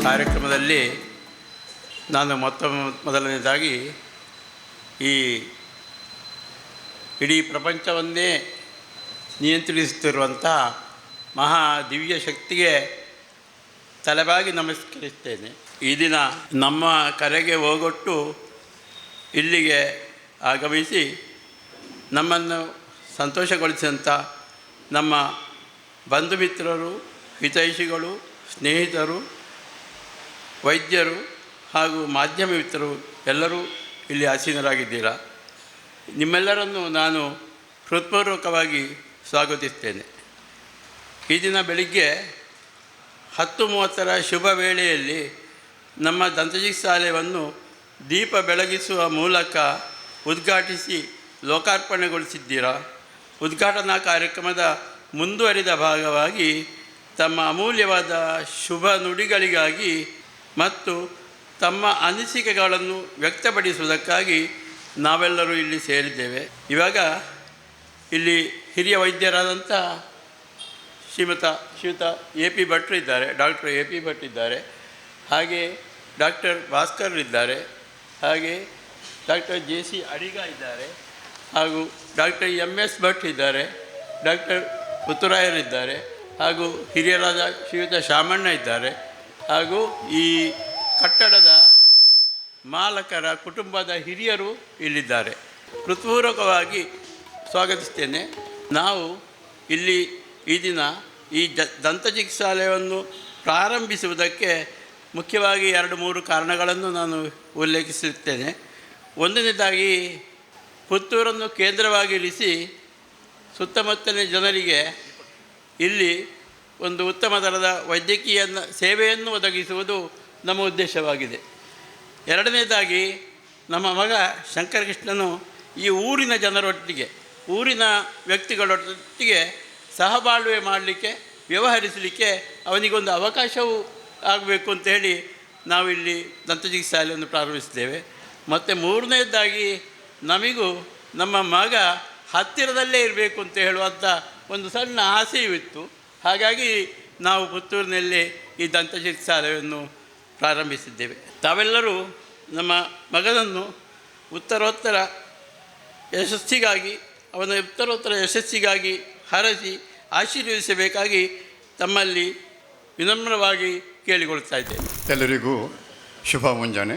ಕಾರ್ಯಕ್ರಮದಲ್ಲಿ ನಾನು ಮೊದಲನೇದಾಗಿ ಈ ಇಡೀ ಪ್ರಪಂಚವನ್ನೇ ನಿಯಂತ್ರಿಸುತ್ತಿರುವಂಥ ಮಹಾ ದಿವ್ಯ ಶಕ್ತಿಗೆ ತಲೆಬಾಗಿ ನಮಸ್ಕರಿಸ್ತೇನೆ. ಈ ದಿನ ನಮ್ಮ ಕರೆಗೆ ಹೋಗೊಟ್ಟು ಇಲ್ಲಿಗೆ ಆಗಮಿಸಿ ನಮ್ಮನ್ನು ಸಂತೋಷಗೊಳಿಸಿದಂಥ ನಮ್ಮ ಬಂಧು ಮಿತ್ರರು, ಹಿತೈಷಿಗಳು, ಸ್ನೇಹಿತರು, ವೈದ್ಯರು ಹಾಗೂ ಮಾಧ್ಯಮ ಮಿತ್ರರು ಎಲ್ಲರೂ ಇಲ್ಲಿ ಆಸೀನರಾಗಿದ್ದೀರಾ. ನಿಮ್ಮೆಲ್ಲರನ್ನು ನಾನು ಹೃತ್ಪೂರ್ವಕವಾಗಿ ಸ್ವಾಗತಿಸ್ತೇನೆ. ಈ ದಿನ ಬೆಳಿಗ್ಗೆ 10:30 ಶುಭ ವೇಳೆಯಲ್ಲಿ ನಮ್ಮ ದಂತಚಿಕಿತ್ಸಾಲಯವನ್ನು ದೀಪ ಬೆಳಗಿಸುವ ಮೂಲಕ ಉದ್ಘಾಟಿಸಿ ಲೋಕಾರ್ಪಣೆಗೊಳಿಸಿದ್ದೀರಾ. ಉದ್ಘಾಟನಾ ಕಾರ್ಯಕ್ರಮದ ಮುಂದುವರಿದ ಭಾಗವಾಗಿ ತಮ್ಮ ಅಮೂಲ್ಯವಾದ ಶುಭ ನುಡಿಗಳಿಗಾಗಿ ಮತ್ತು ತಮ್ಮ ಅನಿಸಿಕೆಗಳನ್ನು ವ್ಯಕ್ತಪಡಿಸುವುದಕ್ಕಾಗಿ ನಾವೆಲ್ಲರೂ ಇಲ್ಲಿ ಸೇರಿದ್ದೇವೆ. ಇವಾಗ ಇಲ್ಲಿ ಹಿರಿಯ ವೈದ್ಯರಾದಂಥ ಶ್ರೀಯುತ ಎ ಪಿ ಭಟ್ರು ಇದ್ದಾರೆ, ಡಾಕ್ಟರ್ ಎ ಪಿ ಭಟ್ ಇದ್ದಾರೆ, ಹಾಗೆ ಡಾಕ್ಟರ್ ಭಾಸ್ಕರ್ ಇದ್ದಾರೆ, ಹಾಗೆ ಡಾಕ್ಟರ್ ಜೆ ಸಿ ಅಡಿಗ ಇದ್ದಾರೆ, ಹಾಗೂ ಡಾಕ್ಟರ್ ಎಮ್ ಎಸ್ ಭಟ್ ಇದ್ದಾರೆ, ಡಾಕ್ಟರ್ ಪುತ್ತುರಾಯರಿದ್ದಾರೆ, ಹಾಗೂ ಹಿರಿಯರಾದ ಶ್ರೀಯುತ ಶಾಮಣ್ಣ ಇದ್ದಾರೆ, ಹಾಗೂ ಈ ಕಟ್ಟಡದ ಮಾಲಕರ ಕುಟುಂಬದ ಹಿರಿಯರು ಇಲ್ಲಿದ್ದಾರೆ. ಹೃತ್ಪೂರ್ವಕವಾಗಿ ಸ್ವಾಗತಿಸ್ತೇನೆ. ನಾವು ಇಲ್ಲಿ ಈ ದಿನ ಈ ದಂತಚಿಕಿತ್ಸಾಲಯವನ್ನು ಪ್ರಾರಂಭಿಸುವುದಕ್ಕೆ ಮುಖ್ಯವಾಗಿ 2-3 ಕಾರಣಗಳನ್ನು ನಾನು ಉಲ್ಲೇಖಿಸುತ್ತೇನೆ. ಒಂದನೇದಾಗಿ ಪುತ್ತೂರನ್ನು ಕೇಂದ್ರವಾಗಿರಿಸಿ ಸುತ್ತಮುತ್ತಲಿನ ಜನರಿಗೆ ಇಲ್ಲಿ ಒಂದು ಉತ್ತಮ ದರದ ವೈದ್ಯಕೀಯ ಸೇವೆಯನ್ನು ಒದಗಿಸುವುದು ನಮ್ಮ ಉದ್ದೇಶವಾಗಿದೆ. ಎರಡನೇದಾಗಿ ನಮ್ಮ ಮಗ ಶಂಕರಕೃಷ್ಣನು ಈ ಊರಿನ ಜನರೊಟ್ಟಿಗೆ, ಊರಿನ ವ್ಯಕ್ತಿಗಳೊಟ್ಟಿಗೆ ಸಹಬಾಳ್ವೆ ಮಾಡಲಿಕ್ಕೆ, ವ್ಯವಹರಿಸಲಿಕ್ಕೆ ಅವನಿಗೊಂದು ಅವಕಾಶವೂ ಆಗಬೇಕು ಅಂತೇಳಿ ನಾವಿಲ್ಲಿ ದಂತಚಿಕಿತ್ಸಾಲಯವನ್ನು ಪ್ರಾರಂಭಿಸಿದ್ದೇವೆ. ಮತ್ತು ಮೂರನೇದಾಗಿ ನಮಗೂ ನಮ್ಮ ಮಗ ಹತ್ತಿರದಲ್ಲೇ ಇರಬೇಕು ಅಂತ ಹೇಳುವಂಥ ಒಂದು ಸಣ್ಣ ಆಸೆಯೂ ಇತ್ತು. ಹಾಗಾಗಿ ನಾವು ಪುತ್ತೂರಿನಲ್ಲಿ ಈ ದಂತಚಿಕಿತ್ಸಾಲಯವನ್ನು ಪ್ರಾರಂಭಿಸಿದ್ದೇವೆ. ತಾವೆಲ್ಲರೂ ನಮ್ಮ ಮಗನನ್ನು ಉತ್ತರೋತ್ತರ ಯಶಸ್ಸಿಗಾಗಿ ಹರಸಿ ಆಶೀರ್ವದಿಸಬೇಕಾಗಿ ತಮ್ಮಲ್ಲಿ ವಿನಮ್ರವಾಗಿ ಕೇಳಿಕೊಳ್ತಾ ಇದ್ದೇನೆ. ಎಲ್ಲರಿಗೂ ಶುಭ ಮುಂಜಾನೆ.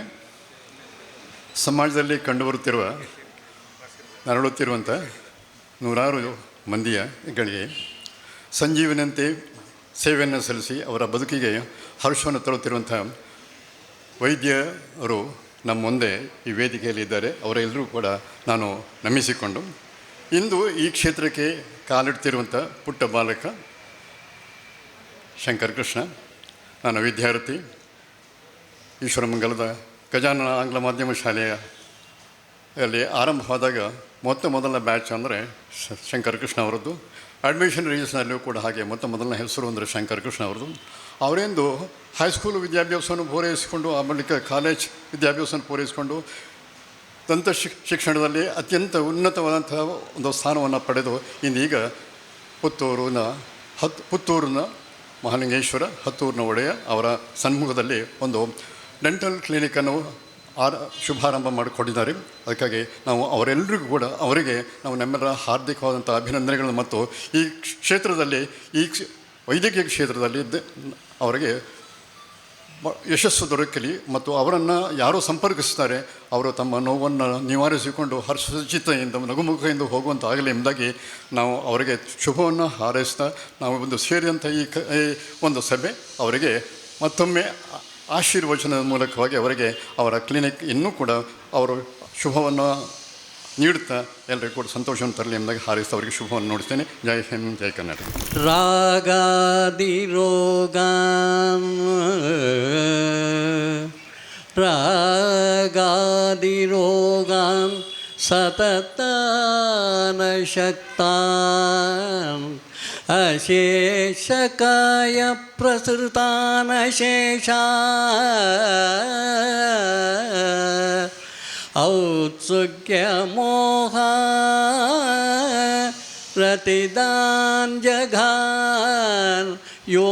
ಸಮಾಜದಲ್ಲಿ ನರಳುತ್ತಿರುವಂಥ ನೂರಾರು ಮಂದಿಗಳಿಗೆ ಸಂಜೀವನಂತೆ ಸೇವೆಯನ್ನು ಸಲ್ಲಿಸಿ ಅವರ ಬದುಕಿಗೆ ಹರ್ಷವನ್ನು ತರುತ್ತಿರುವಂಥ ವೈದ್ಯರು ನಮ್ಮ ಮುಂದೆ ಈ ವೇದಿಕೆಯಲ್ಲಿದ್ದಾರೆ. ಅವರೆಲ್ಲರೂ ಕೂಡ ನಾನು ನಮಿಸಿಕೊಂಡು ಇಂದು ಈ ಕ್ಷೇತ್ರಕ್ಕೆ ಕಾಲಿಡ್ತಿರುವಂಥ ಪುಟ್ಟ ಬಾಲಕ ಶಂಕರಕೃಷ್ಣ, ನಾನು ವಿದ್ಯಾರ್ಥಿ, ಈಶ್ವರಮಂಗಲದ ಗಜಾನನ ಆಂಗ್ಲ ಮಾಧ್ಯಮ ಶಾಲೆಯಲ್ಲಿ ಆರಂಭವಾದಾಗ ಮೊದಲ ಬ್ಯಾಚ್ ಅಂದರೆ ಶಂಕರಕೃಷ್ಣ ಅವರದ್ದು. ಅಡ್ಮಿಷನ್ ರಿಜಿಸ್ಟ್ನಲ್ಲೂ ಕೂಡ ಹಾಗೆ ಮೊದಲನೇ ಹೆಸರು ಅಂದರೆ ಶಂಕರಕೃಷ್ಣ ಅವರದ್ದು. ಅವರೆಂದು ಹೈಸ್ಕೂಲ್ ವಿದ್ಯಾಭ್ಯಾಸವನ್ನು ಪೂರೈಸಿಕೊಂಡು ಆ ಬಳಿಕ ಕಾಲೇಜ್ ವಿದ್ಯಾಭ್ಯಾಸವನ್ನು ಪೂರೈಸಿಕೊಂಡು ಶಿಕ್ಷಣದಲ್ಲಿ ಅತ್ಯಂತ ಉನ್ನತವಾದಂಥ ಒಂದು ಸ್ಥಾನವನ್ನು ಪಡೆದು ಇಂದೀಗ ಪುತ್ತೂರಿನ ಮಹಾಲಿಂಗೇಶ್ವರ ಹತ್ತೂರಿನ ಒಡೆಯ ಅವರ ಸನ್ಮುಖದಲ್ಲಿ ಒಂದು ಡೆಂಟಲ್ ಕ್ಲಿನಿಕನ್ನು ಶುಭಾರಂಭ ಮಾಡಿಕೊಂಡಿದ್ದಾರೆ. ಅದಕ್ಕಾಗಿ ನಾವು ಅವರೆಲ್ಲರಿಗೂ ಕೂಡ ಅವರಿಗೆ ನಾವು ನಮ್ಮೆಲ್ಲರ ಹಾರ್ದಿಕವಾದಂಥ ಅಭಿನಂದನೆಗಳನ್ನು ಮತ್ತು ಈ ಕ್ಷೇತ್ರದಲ್ಲಿ ವೈದ್ಯಕೀಯ ಕ್ಷೇತ್ರದಲ್ಲಿ ಅವರಿಗೆ ಯಶಸ್ಸು ದೊರಕಲಿ ಮತ್ತು ಅವರನ್ನು ಯಾರು ಸಂಪರ್ಕಿಸ್ತಾರೆ ಅವರು ತಮ್ಮ ನೋವನ್ನು ನಿವಾರಿಸಿಕೊಂಡು ಹರ್ಷಚಿತ್ತೆಯಿಂದ ನಗುಮುಖದಿಂದ ಹೋಗುವಂತಾಗಲಿ ಎಂಬುದಾಗಿ ನಾವು ಅವರಿಗೆ ಶುಭವನ್ನು ಹಾರೈಸ್ತಾ ನಾವು ಒಂದು ಸೇರಿದಂಥ ಈ ಒಂದು ಸಭೆ ಅವರಿಗೆ ಮತ್ತೊಮ್ಮೆ ಆಶೀರ್ವಚನದ ಮೂಲಕವಾಗಿ ಅವರಿಗೆ ಅವರ ಕ್ಲಿನಿಕ್ ಇನ್ನೂ ಕೂಡ ಅವರು ಶುಭವನ್ನು ನೀಡುತ್ತಾ ಎಲ್ಲರಿಗೂ ಕೂಡ ಸಂತೋಷವನ್ನು ತರಲಿ ಎಂಬುದಾಗಿ ಹಾರೈಸ್ತಾ ಅವರಿಗೆ ಶುಭವನ್ನು ನೋಡ್ತೇನೆ. ಜೈ ಹಿಂದ್, ಜೈ ಕರ್ನಾಟಕ. ರಾಗಾದಿರೋಗಾನ್ ಸತತಾನ ಶಕ್ತಾನ್ ಅಶೇಷಕಾಯ ಪ್ರಸೃತಾನ ಶೇಷಾ ಔತ್ಸುಕ್ಯಮೋಹ प्रतिदान जघान यो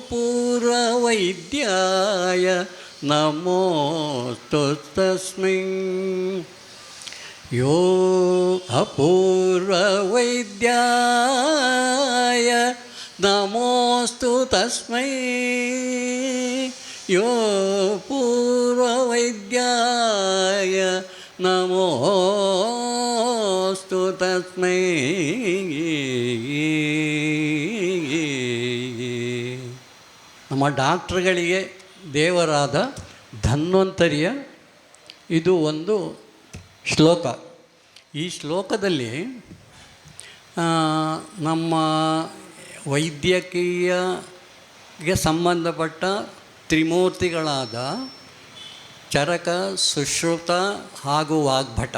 पूर्ववैराग्यं ವೈದ್ಯಾಯ ನಮೋಸ್ತು ತಸ್ಮೈ. ಯೋ ಅಪೂರ್ವವೈದ್ಯಾಯ ನಮೋಸ್ತು ತಸ್ಮೈ. ಯೋ ಪೂರ್ವವೈದ್ಯಾಯ ನಮೋಸ್ತು ತಸ್ಮೈ. ನಮ್ಮ ಡಾಕ್ಟ್ರುಗಳಿಗೆ ದೇವರಾದ ಧನ್ವಂತರಿಯ ಇದು ಒಂದು ಶ್ಲೋಕ. ಈ ಶ್ಲೋಕದಲ್ಲಿ ನಮ್ಮ ವೈದ್ಯಕೀಯಗೆ ಸಂಬಂಧಪಟ್ಟ ತ್ರಿಮೂರ್ತಿಗಳಾದ ಚರಕ, ಸುಶ್ರುತ ಹಾಗೂ ವಾಗ್ಭಟ,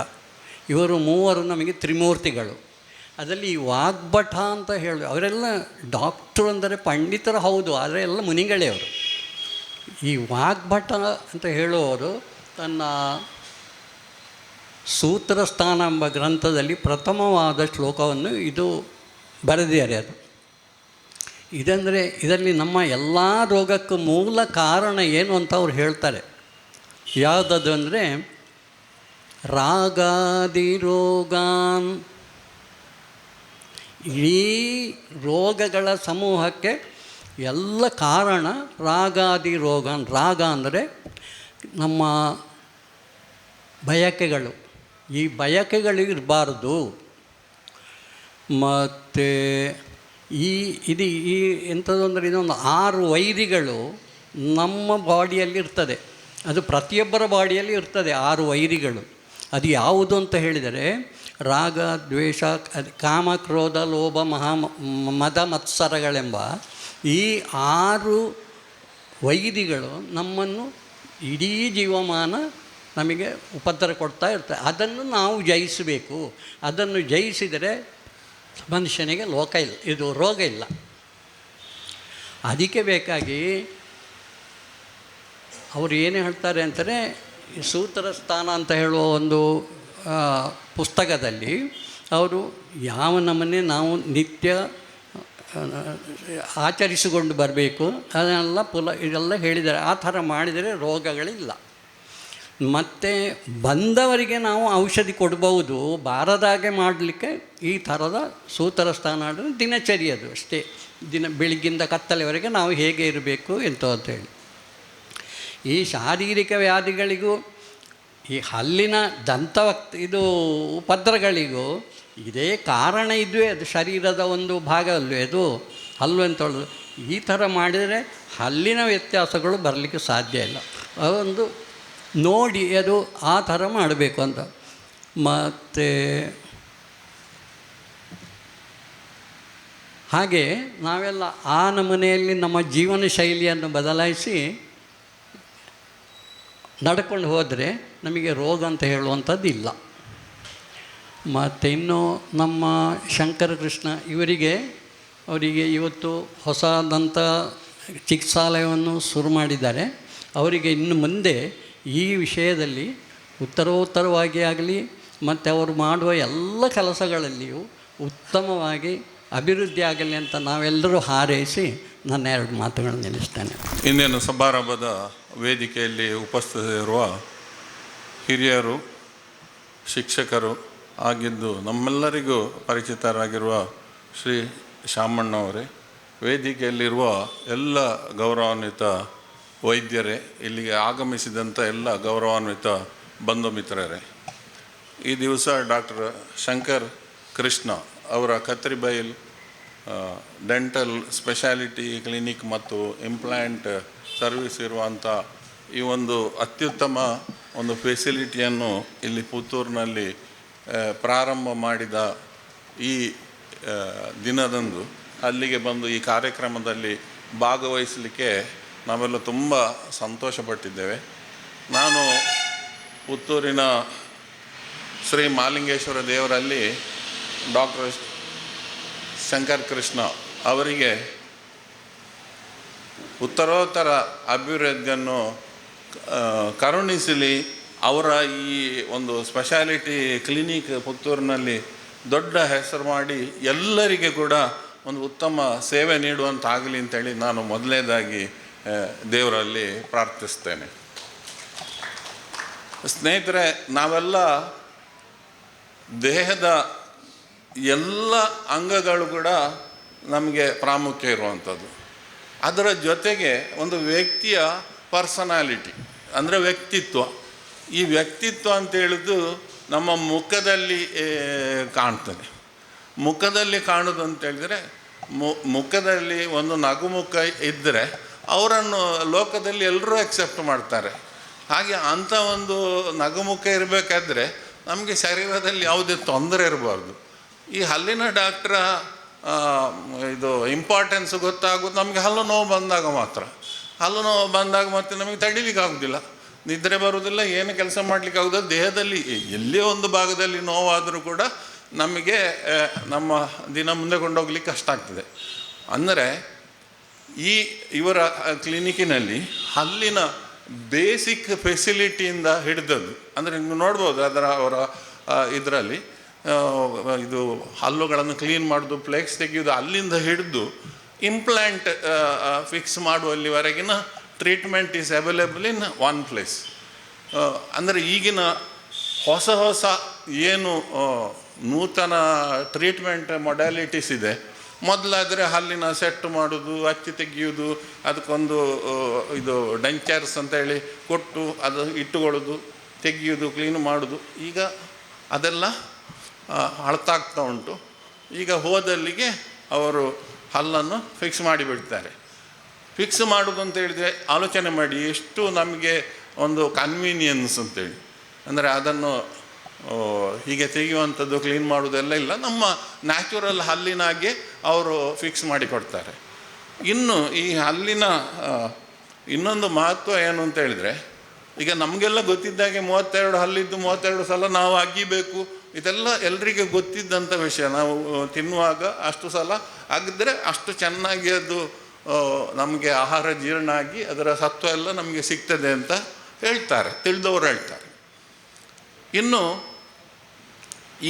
ಇವರು ಮೂವರು ನಮಗೆ ತ್ರಿಮೂರ್ತಿಗಳು. ಅದರಲ್ಲಿ ಈ ವಾಗ್ಭಟ ಅಂತ ಹೇಳಿ ಅವರೆಲ್ಲ ಡಾಕ್ಟ್ರು ಅಂದರೆ ಪಂಡಿತರು ಹೌದು, ಆದರೆ ಎಲ್ಲ ಮುನಿಗಳೇ ಅವರು. ಈ ವಾಗ್ಭಟ ಅಂತ ಹೇಳುವವರು ತನ್ನ ಸೂತ್ರಸ್ಥಾನ ಎಂಬ ಗ್ರಂಥದಲ್ಲಿ ಪ್ರಥಮವಾದ ಶ್ಲೋಕವನ್ನು ಇದು ಬರೆದಿದ್ದಾರೆ. ಅದು ಇದಂದರೆ ಇದರಲ್ಲಿ ನಮ್ಮ ಎಲ್ಲ ರೋಗಕ್ಕೂ ಮೂಲ ಕಾರಣ ಏನು ಅಂತ ಅವ್ರು ಹೇಳ್ತಾರೆ. ಯಾವುದದು ಅಂದರೆ ರಾಗಾದಿ ರೋಗಾನ್. ಈ ರೋಗಗಳ ಸಮೂಹಕ್ಕೆ ಎಲ್ಲ ಕಾರಣ ರಾಗಾದಿ ರೋಗಾನ್. ರಾಗ ಅಂದರೆ ನಮ್ಮ ಬಯಕೆಗಳು. ಈ ಬಯಕೆಗಳಿರಬಾರ್ದು. ಮತ್ತು ಇದು ಎಂಥದ್ದು ಅಂದರೆ ಇದೊಂದು 6 ವೈರಿಗಳು ನಮ್ಮ ಬಾಡಿಯಲ್ಲಿ ಇರ್ತದೆ. ಅದು ಪ್ರತಿಯೊಬ್ಬರ ಬಾಡಿಯಲ್ಲಿ ಇರ್ತದೆ 6 ವೈರಿಗಳು. ಅದು ಯಾವುದು ಅಂತ ಹೇಳಿದರೆ ರಾಗ, ದ್ವೇಷ, ಕಾಮ, ಕ್ರೋಧ, ಲೋಭ, ಮದ ಮತ್ಸರಗಳೆಂಬ ಈ 6 ವೈರಿಗಳು ನಮ್ಮನ್ನು ಇಡೀ ಜೀವಮಾನ ನಮಗೆ ಉಪದ್ರ ಕೊಡ್ತಾ ಇರ್ತದೆ. ಅದನ್ನು ನಾವು ಜಯಿಸಬೇಕು. ಅದನ್ನು ಜಯಿಸಿದರೆ ಮನುಷ್ಯನಿಗೆ ಇದು ರೋಗ ಇಲ್ಲ. ಅದಕ್ಕೆ ಬೇಕಾಗಿ ಅವರು ಏನು ಹೇಳ್ತಾರೆ ಅಂತಾರೆ, ಈ ಸೂತ್ರಸ್ಥಾನ ಅಂತ ಹೇಳುವ ಒಂದು ಪುಸ್ತಕದಲ್ಲಿ ಅವರು ಯಾವ ನಮ್ಮನ್ನೇ ನಾವು ನಿತ್ಯ ಆಚರಿಸಿಕೊಂಡು ಬರಬೇಕು ಅದನ್ನೆಲ್ಲ ಇದೆಲ್ಲ ಹೇಳಿದ್ದಾರೆ. ಆ ಥರ ಮಾಡಿದರೆ ರೋಗಗಳಿಲ್ಲ. ಮತ್ತು ಬಂದವರಿಗೆ ನಾವು ಔಷಧಿ ಕೊಡ್ಬೋದು, ಬಾರದಾಗೆ ಮಾಡಲಿಕ್ಕೆ ಈ ಥರದ ಸೂತ್ರಸ್ಥಾನ ದಿನಚರಿ ಅದು ಅಷ್ಟೇ. ಬೆಳಗ್ಗಿಂದ ಕತ್ತಲೆವರೆಗೆ ನಾವು ಹೇಗೆ ಇರಬೇಕು ಅಂತೇಳಿ. ಈ ಶಾರೀರಿಕ ವ್ಯಾಧಿಗಳಿಗೂ ಈ ಹಲ್ಲಿನ ಇದು ಉಪದ್ರಗಳಿಗೂ ಇದೇ ಕಾರಣ ಇದ್ವೇ. ಅದು ಶರೀರದ ಒಂದು ಭಾಗ ಅಲ್ವೇ ಅದು ಹಲ್ಲು ಅಂತೇಳೋದು. ಈ ಥರ ಮಾಡಿದರೆ ಹಲ್ಲಿನ ವ್ಯತ್ಯಾಸಗಳು ಬರಲಿಕ್ಕೆ ಸಾಧ್ಯ ಇಲ್ಲ. ಅದೊಂದು ನೋಡಿ ಅದು ಆ ಥರ ಮಾಡಬೇಕು ಅಂತ. ಮತ್ತು ಹಾಗೆ ನಾವೆಲ್ಲ ಆ ನಮೂನೆಯಲ್ಲಿ ನಮ್ಮ ಜೀವನ ಶೈಲಿಯನ್ನು ಬದಲಾಯಿಸಿ ನಡ್ಕೊಂಡು ಹೋದರೆ ನಮಗೆ ರೋಗ ಅಂತ ಹೇಳುವಂಥದ್ದು ಇಲ್ಲ. ಮತ್ತು ಇನ್ನು ನಮ್ಮ ಶಂಕರಕೃಷ್ಣ ಅವರಿಗೆ ಇವತ್ತು ಹೊಸದಂಥ ಚಿಕಿತ್ಸಾಲಯವನ್ನು ಶುರು ಮಾಡಿದ್ದಾರೆ. ಅವರಿಗೆ ಇನ್ನು ಮುಂದೆ ಈ ವಿಷಯದಲ್ಲಿ ಉತ್ತರೋತ್ತರವಾಗಿ ಆಗಲಿ ಮತ್ತು ಅವರು ಮಾಡುವ ಎಲ್ಲ ಕೆಲಸಗಳಲ್ಲಿಯೂ ಉತ್ತಮವಾಗಿ ಅಭಿವೃದ್ಧಿ ಆಗಲಿ ಅಂತ ನಾವೆಲ್ಲರೂ ಹಾರೈಸಿ ನನ್ನ 2 ಮಾತುಗಳನ್ನು ನಿಲ್ಲಿಸ್ತೇನೆ. ಇಂದಿನ ಸಮಾರಂಭದ ವೇದಿಕೆಯಲ್ಲಿ ಉಪಸ್ಥಿತರಿರುವ ಹಿರಿಯರು, ಶಿಕ್ಷಕರು ಆಗಿದ್ದು ನಮ್ಮೆಲ್ಲರಿಗೂ ಪರಿಚಿತರಾಗಿರುವ ಶ್ರೀ ಶಾಮಣ್ಣವರೇ, ವೇದಿಕೆಯಲ್ಲಿರುವ ಎಲ್ಲ ಗೌರವಾನ್ವಿತ ವೈದ್ಯರೇ, ಇಲ್ಲಿಗೆ ಆಗಮಿಸಿದಂಥ ಎಲ್ಲ ಗೌರವಾನ್ವಿತ ಬಂಧು ಮಿತ್ರರೇ, ಈ ದಿವಸ ಡಾಕ್ಟರ್ ಶಂಕರ್ ಕೃಷ್ಣ ಅವರ ಕತ್ರಿಬೈಲ್ ಡೆಂಟಲ್ ಸ್ಪೆಷಾಲಿಟಿ ಕ್ಲಿನಿಕ್ ಮತ್ತು ಇಂಪ್ಲಾಂಟ್ ಸರ್ವಿಸ್ ಇರುವಂಥ ಈ ಒಂದು ಅತ್ಯುತ್ತಮ ಒಂದು ಫೆಸಿಲಿಟಿಯನ್ನು ಇಲ್ಲಿ ಪುತ್ತೂರಿನಲ್ಲಿ ಪ್ರಾರಂಭ ಮಾಡಿದ ಈ ದಿನದಂದು ಅಲ್ಲಿಗೆ ಬಂದು ಈ ಕಾರ್ಯಕ್ರಮದಲ್ಲಿ ಭಾಗವಹಿಸಲಿಕ್ಕೆ ನಾವೆಲ್ಲ ತುಂಬ ಸಂತೋಷಪಟ್ಟಿದ್ದೇವೆ. ನಾನು ಪುತ್ತೂರಿನ ಶ್ರೀ ಮಹಾಲಿಂಗೇಶ್ವರ ದೇವರಲ್ಲಿ ಡಾಕ್ಟರ್ ಶಂಕರ್ ಕೃಷ್ಣ ಅವರಿಗೆ ಉತ್ತರೋತ್ತರ ಅಭಿವೃದ್ಧಿಯನ್ನು ಕರುಣಿಸಲಿ. ಅವರ ಈ ಒಂದು ಸ್ಪೆಷಾಲಿಟಿ ಕ್ಲಿನಿಕ್ ಪುತ್ತೂರಿನಲ್ಲಿ ದೊಡ್ಡ ಹೆಸರು ಮಾಡಿ ಎಲ್ಲರಿಗೆ ಕೂಡ ಒಂದು ಉತ್ತಮ ಸೇವೆ ನೀಡುವಂತಾಗಲಿ ಅಂತೇಳಿ ನಾನು ಮೊದಲನೇದಾಗಿ ದೇವರಲ್ಲಿ ಪ್ರಾರ್ಥಿಸ್ತೇನೆ. ಸ್ನೇಹಿತರೆ, ನಾವೆಲ್ಲ ದೇಹದ ಎಲ್ಲ ಅಂಗಗಳು ಕೂಡ ನಮಗೆ ಪ್ರಾಮುಖ್ಯ ಇರುವಂಥದ್ದು. ಅದರ ಜೊತೆಗೆ ಒಂದು ವ್ಯಕ್ತಿಯ ಪರ್ಸನಾಲಿಟಿ ಅಂದರೆ ವ್ಯಕ್ತಿತ್ವ. ಈ ವ್ಯಕ್ತಿತ್ವ ಅಂತ ಹೇಳಿದ್ದು ನಮ್ಮ ಮುಖದಲ್ಲಿ ಕಾಣ್ತದೆ. ಮುಖದಲ್ಲಿ ಕಾಣೋದು ಅಂತ ಹೇಳಿದರೆ ಮುಖದಲ್ಲಿ ಒಂದು ನಗುಮುಖ ಇದ್ದರೆ ಅವರನ್ನು ಲೋಕದಲ್ಲಿ ಎಲ್ಲರೂ ಎಕ್ಸೆಪ್ಟ್ ಮಾಡ್ತಾರೆ. ಹಾಗೆ ಅಂಥ ಒಂದು ನಗುಮುಖ ಇರಬೇಕಾದ್ರೆ ನಮಗೆ ಶರೀರದಲ್ಲಿ ಯಾವುದೇ ತೊಂದರೆ ಇರಬಾರ್ದು. ಈ ಹಲ್ಲಿನ ಡಾಕ್ಟ್ರ ಇದು ಇಂಪಾರ್ಟೆನ್ಸ್ ಗೊತ್ತಾಗೋದು ನಮಗೆ ಹಲ್ಲು ನೋವು ಬಂದಾಗ ಮಾತ್ರ. ಹಲ್ಲು ನೋವು ಬಂದಾಗ ಮತ್ತೆ ನಮಗೆ ತಡಿಲಿಕ್ಕೆ ಆಗೋದಿಲ್ಲ, ನಿದ್ರೆ ಬರೋದಿಲ್ಲ, ಏನು ಕೆಲಸ ಮಾಡಲಿಕ್ಕೆ ಆಗೋದಿಲ್ಲ. ದೇಹದಲ್ಲಿ ಎಲ್ಲೇ ಒಂದು ಭಾಗದಲ್ಲಿ ನೋವಾದರೂ ಕೂಡ ನಮಗೆ ನಮ್ಮ ದಿನ ಮುಂದೆ ಕೊಂಡೋಗ್ಲಿಕ್ಕೆ ಕಷ್ಟ ಆಗ್ತದೆ. ಅಂದರೆ ಇವರ ಕ್ಲಿನಿಕ್ಕಿನಲ್ಲಿ ಹಲ್ಲಿನ ಬೇಸಿಕ್ ಫೆಸಿಲಿಟಿಯಿಂದ ಹಿಡಿದದ್ದು, ಅಂದರೆ ನೀವು ನೋಡ್ಬೋದು ಅವರ ಇದರಲ್ಲಿ ಇದು ಹಲ್ಲುಗಳನ್ನು ಕ್ಲೀನ್ ಮಾಡೋದು, ಫ್ಲೆಕ್ಸ್ ತೆಗೆಯೋದು, ಅಲ್ಲಿಂದ ಹಿಡಿದು ಇಂಪ್ಲಾಂಟ್ ಫಿಕ್ಸ್ ಮಾಡುವಲ್ಲಿವರೆಗಿನ treatment is available in one place. ಅಂದರೆ ಈಗಿನ ಹೊಸ ಹೊಸ ಏನು ನೂತನ ಟ್ರೀಟ್ಮೆಂಟ್ ಮೊಡ್ಯಾಲಿಟೀಸ್ ಇದೆ. ಮೊದಲಾದರೆ ಹಲ್ಲಿನ ಸೆಟ್ ಮಾಡೋದು, ಹಚ್ಚಿ ತೆಗೆಯೋದು, ಅದಕ್ಕೊಂದು ಇದು ಡೆಂಚರ್ಸ್ ಅಂತೇಳಿ ಕೊಟ್ಟು ಅದು ಇಟ್ಟುಕೊಳ್ಳೋದು, ತೆಗೆಯೋದು, ಕ್ಲೀನ್ ಮಾಡೋದು. ಈಗ ಅದೆಲ್ಲ ಅಳತಾಗ್ತಾ ಉಂಟು. ಈಗ ಹೋದಲ್ಲಿಗೆ ಅವರು ಹಲ್ಲನ್ನು ಫಿಕ್ಸ್ ಮಾಡಿಬಿಡ್ತಾರೆ. ಫಿಕ್ಸ್ ಮಾಡೋದು ಅಂತ ಹೇಳಿದರೆ ಆಲೋಚನೆ ಮಾಡಿ ಎಷ್ಟು ನಮಗೆ ಒಂದು ಕನ್ವೀನಿಯನ್ಸ್ ಅಂತೇಳಿ. ಅಂದರೆ ಅದನ್ನು ಹೀಗೆ ತೆಗೆಯುವಂಥದ್ದು, ಕ್ಲೀನ್ ಮಾಡೋದೆಲ್ಲ ಇಲ್ಲ, ನಮ್ಮ ನ್ಯಾಚುರಲ್ ಹಲ್ಲಿನಾಗೆ ಅವರು ಫಿಕ್ಸ್ ಮಾಡಿ ಕೊಡ್ತಾರೆ. ಇನ್ನು ಈ ಹಲ್ಲಿನ ಇನ್ನೊಂದು ಮಹತ್ವ ಏನು ಅಂತ ಹೇಳಿದರೆ, ಈಗ ನಮಗೆಲ್ಲ ಗೊತ್ತಿದ್ದಾಗೆ 32 ಹಲ್ಲಿದ್ದು 32 ಸಲ ನಾವು ಅಗಿಬೇಕು, ಇದೆಲ್ಲ ಎಲ್ರಿಗೂ ಗೊತ್ತಿದ್ದಂಥ ವಿಷಯ. ನಾವು ತಿನ್ನುವಾಗ ಅಷ್ಟು ಸಲ ಅಗಿದ್ರೆ ಅಷ್ಟು ಚೆನ್ನಾಗಿ ಅದು ನಮಗೆ ಆಹಾರ ಜೀರ್ಣ ಆಗಿ ಅದರ ಸತ್ವ ಎಲ್ಲ ನಮಗೆ ಸಿಗ್ತದೆ ಅಂತ ಹೇಳ್ತಾರೆ, ತಿಳಿದವರು ಹೇಳ್ತಾರೆ. ಇನ್ನು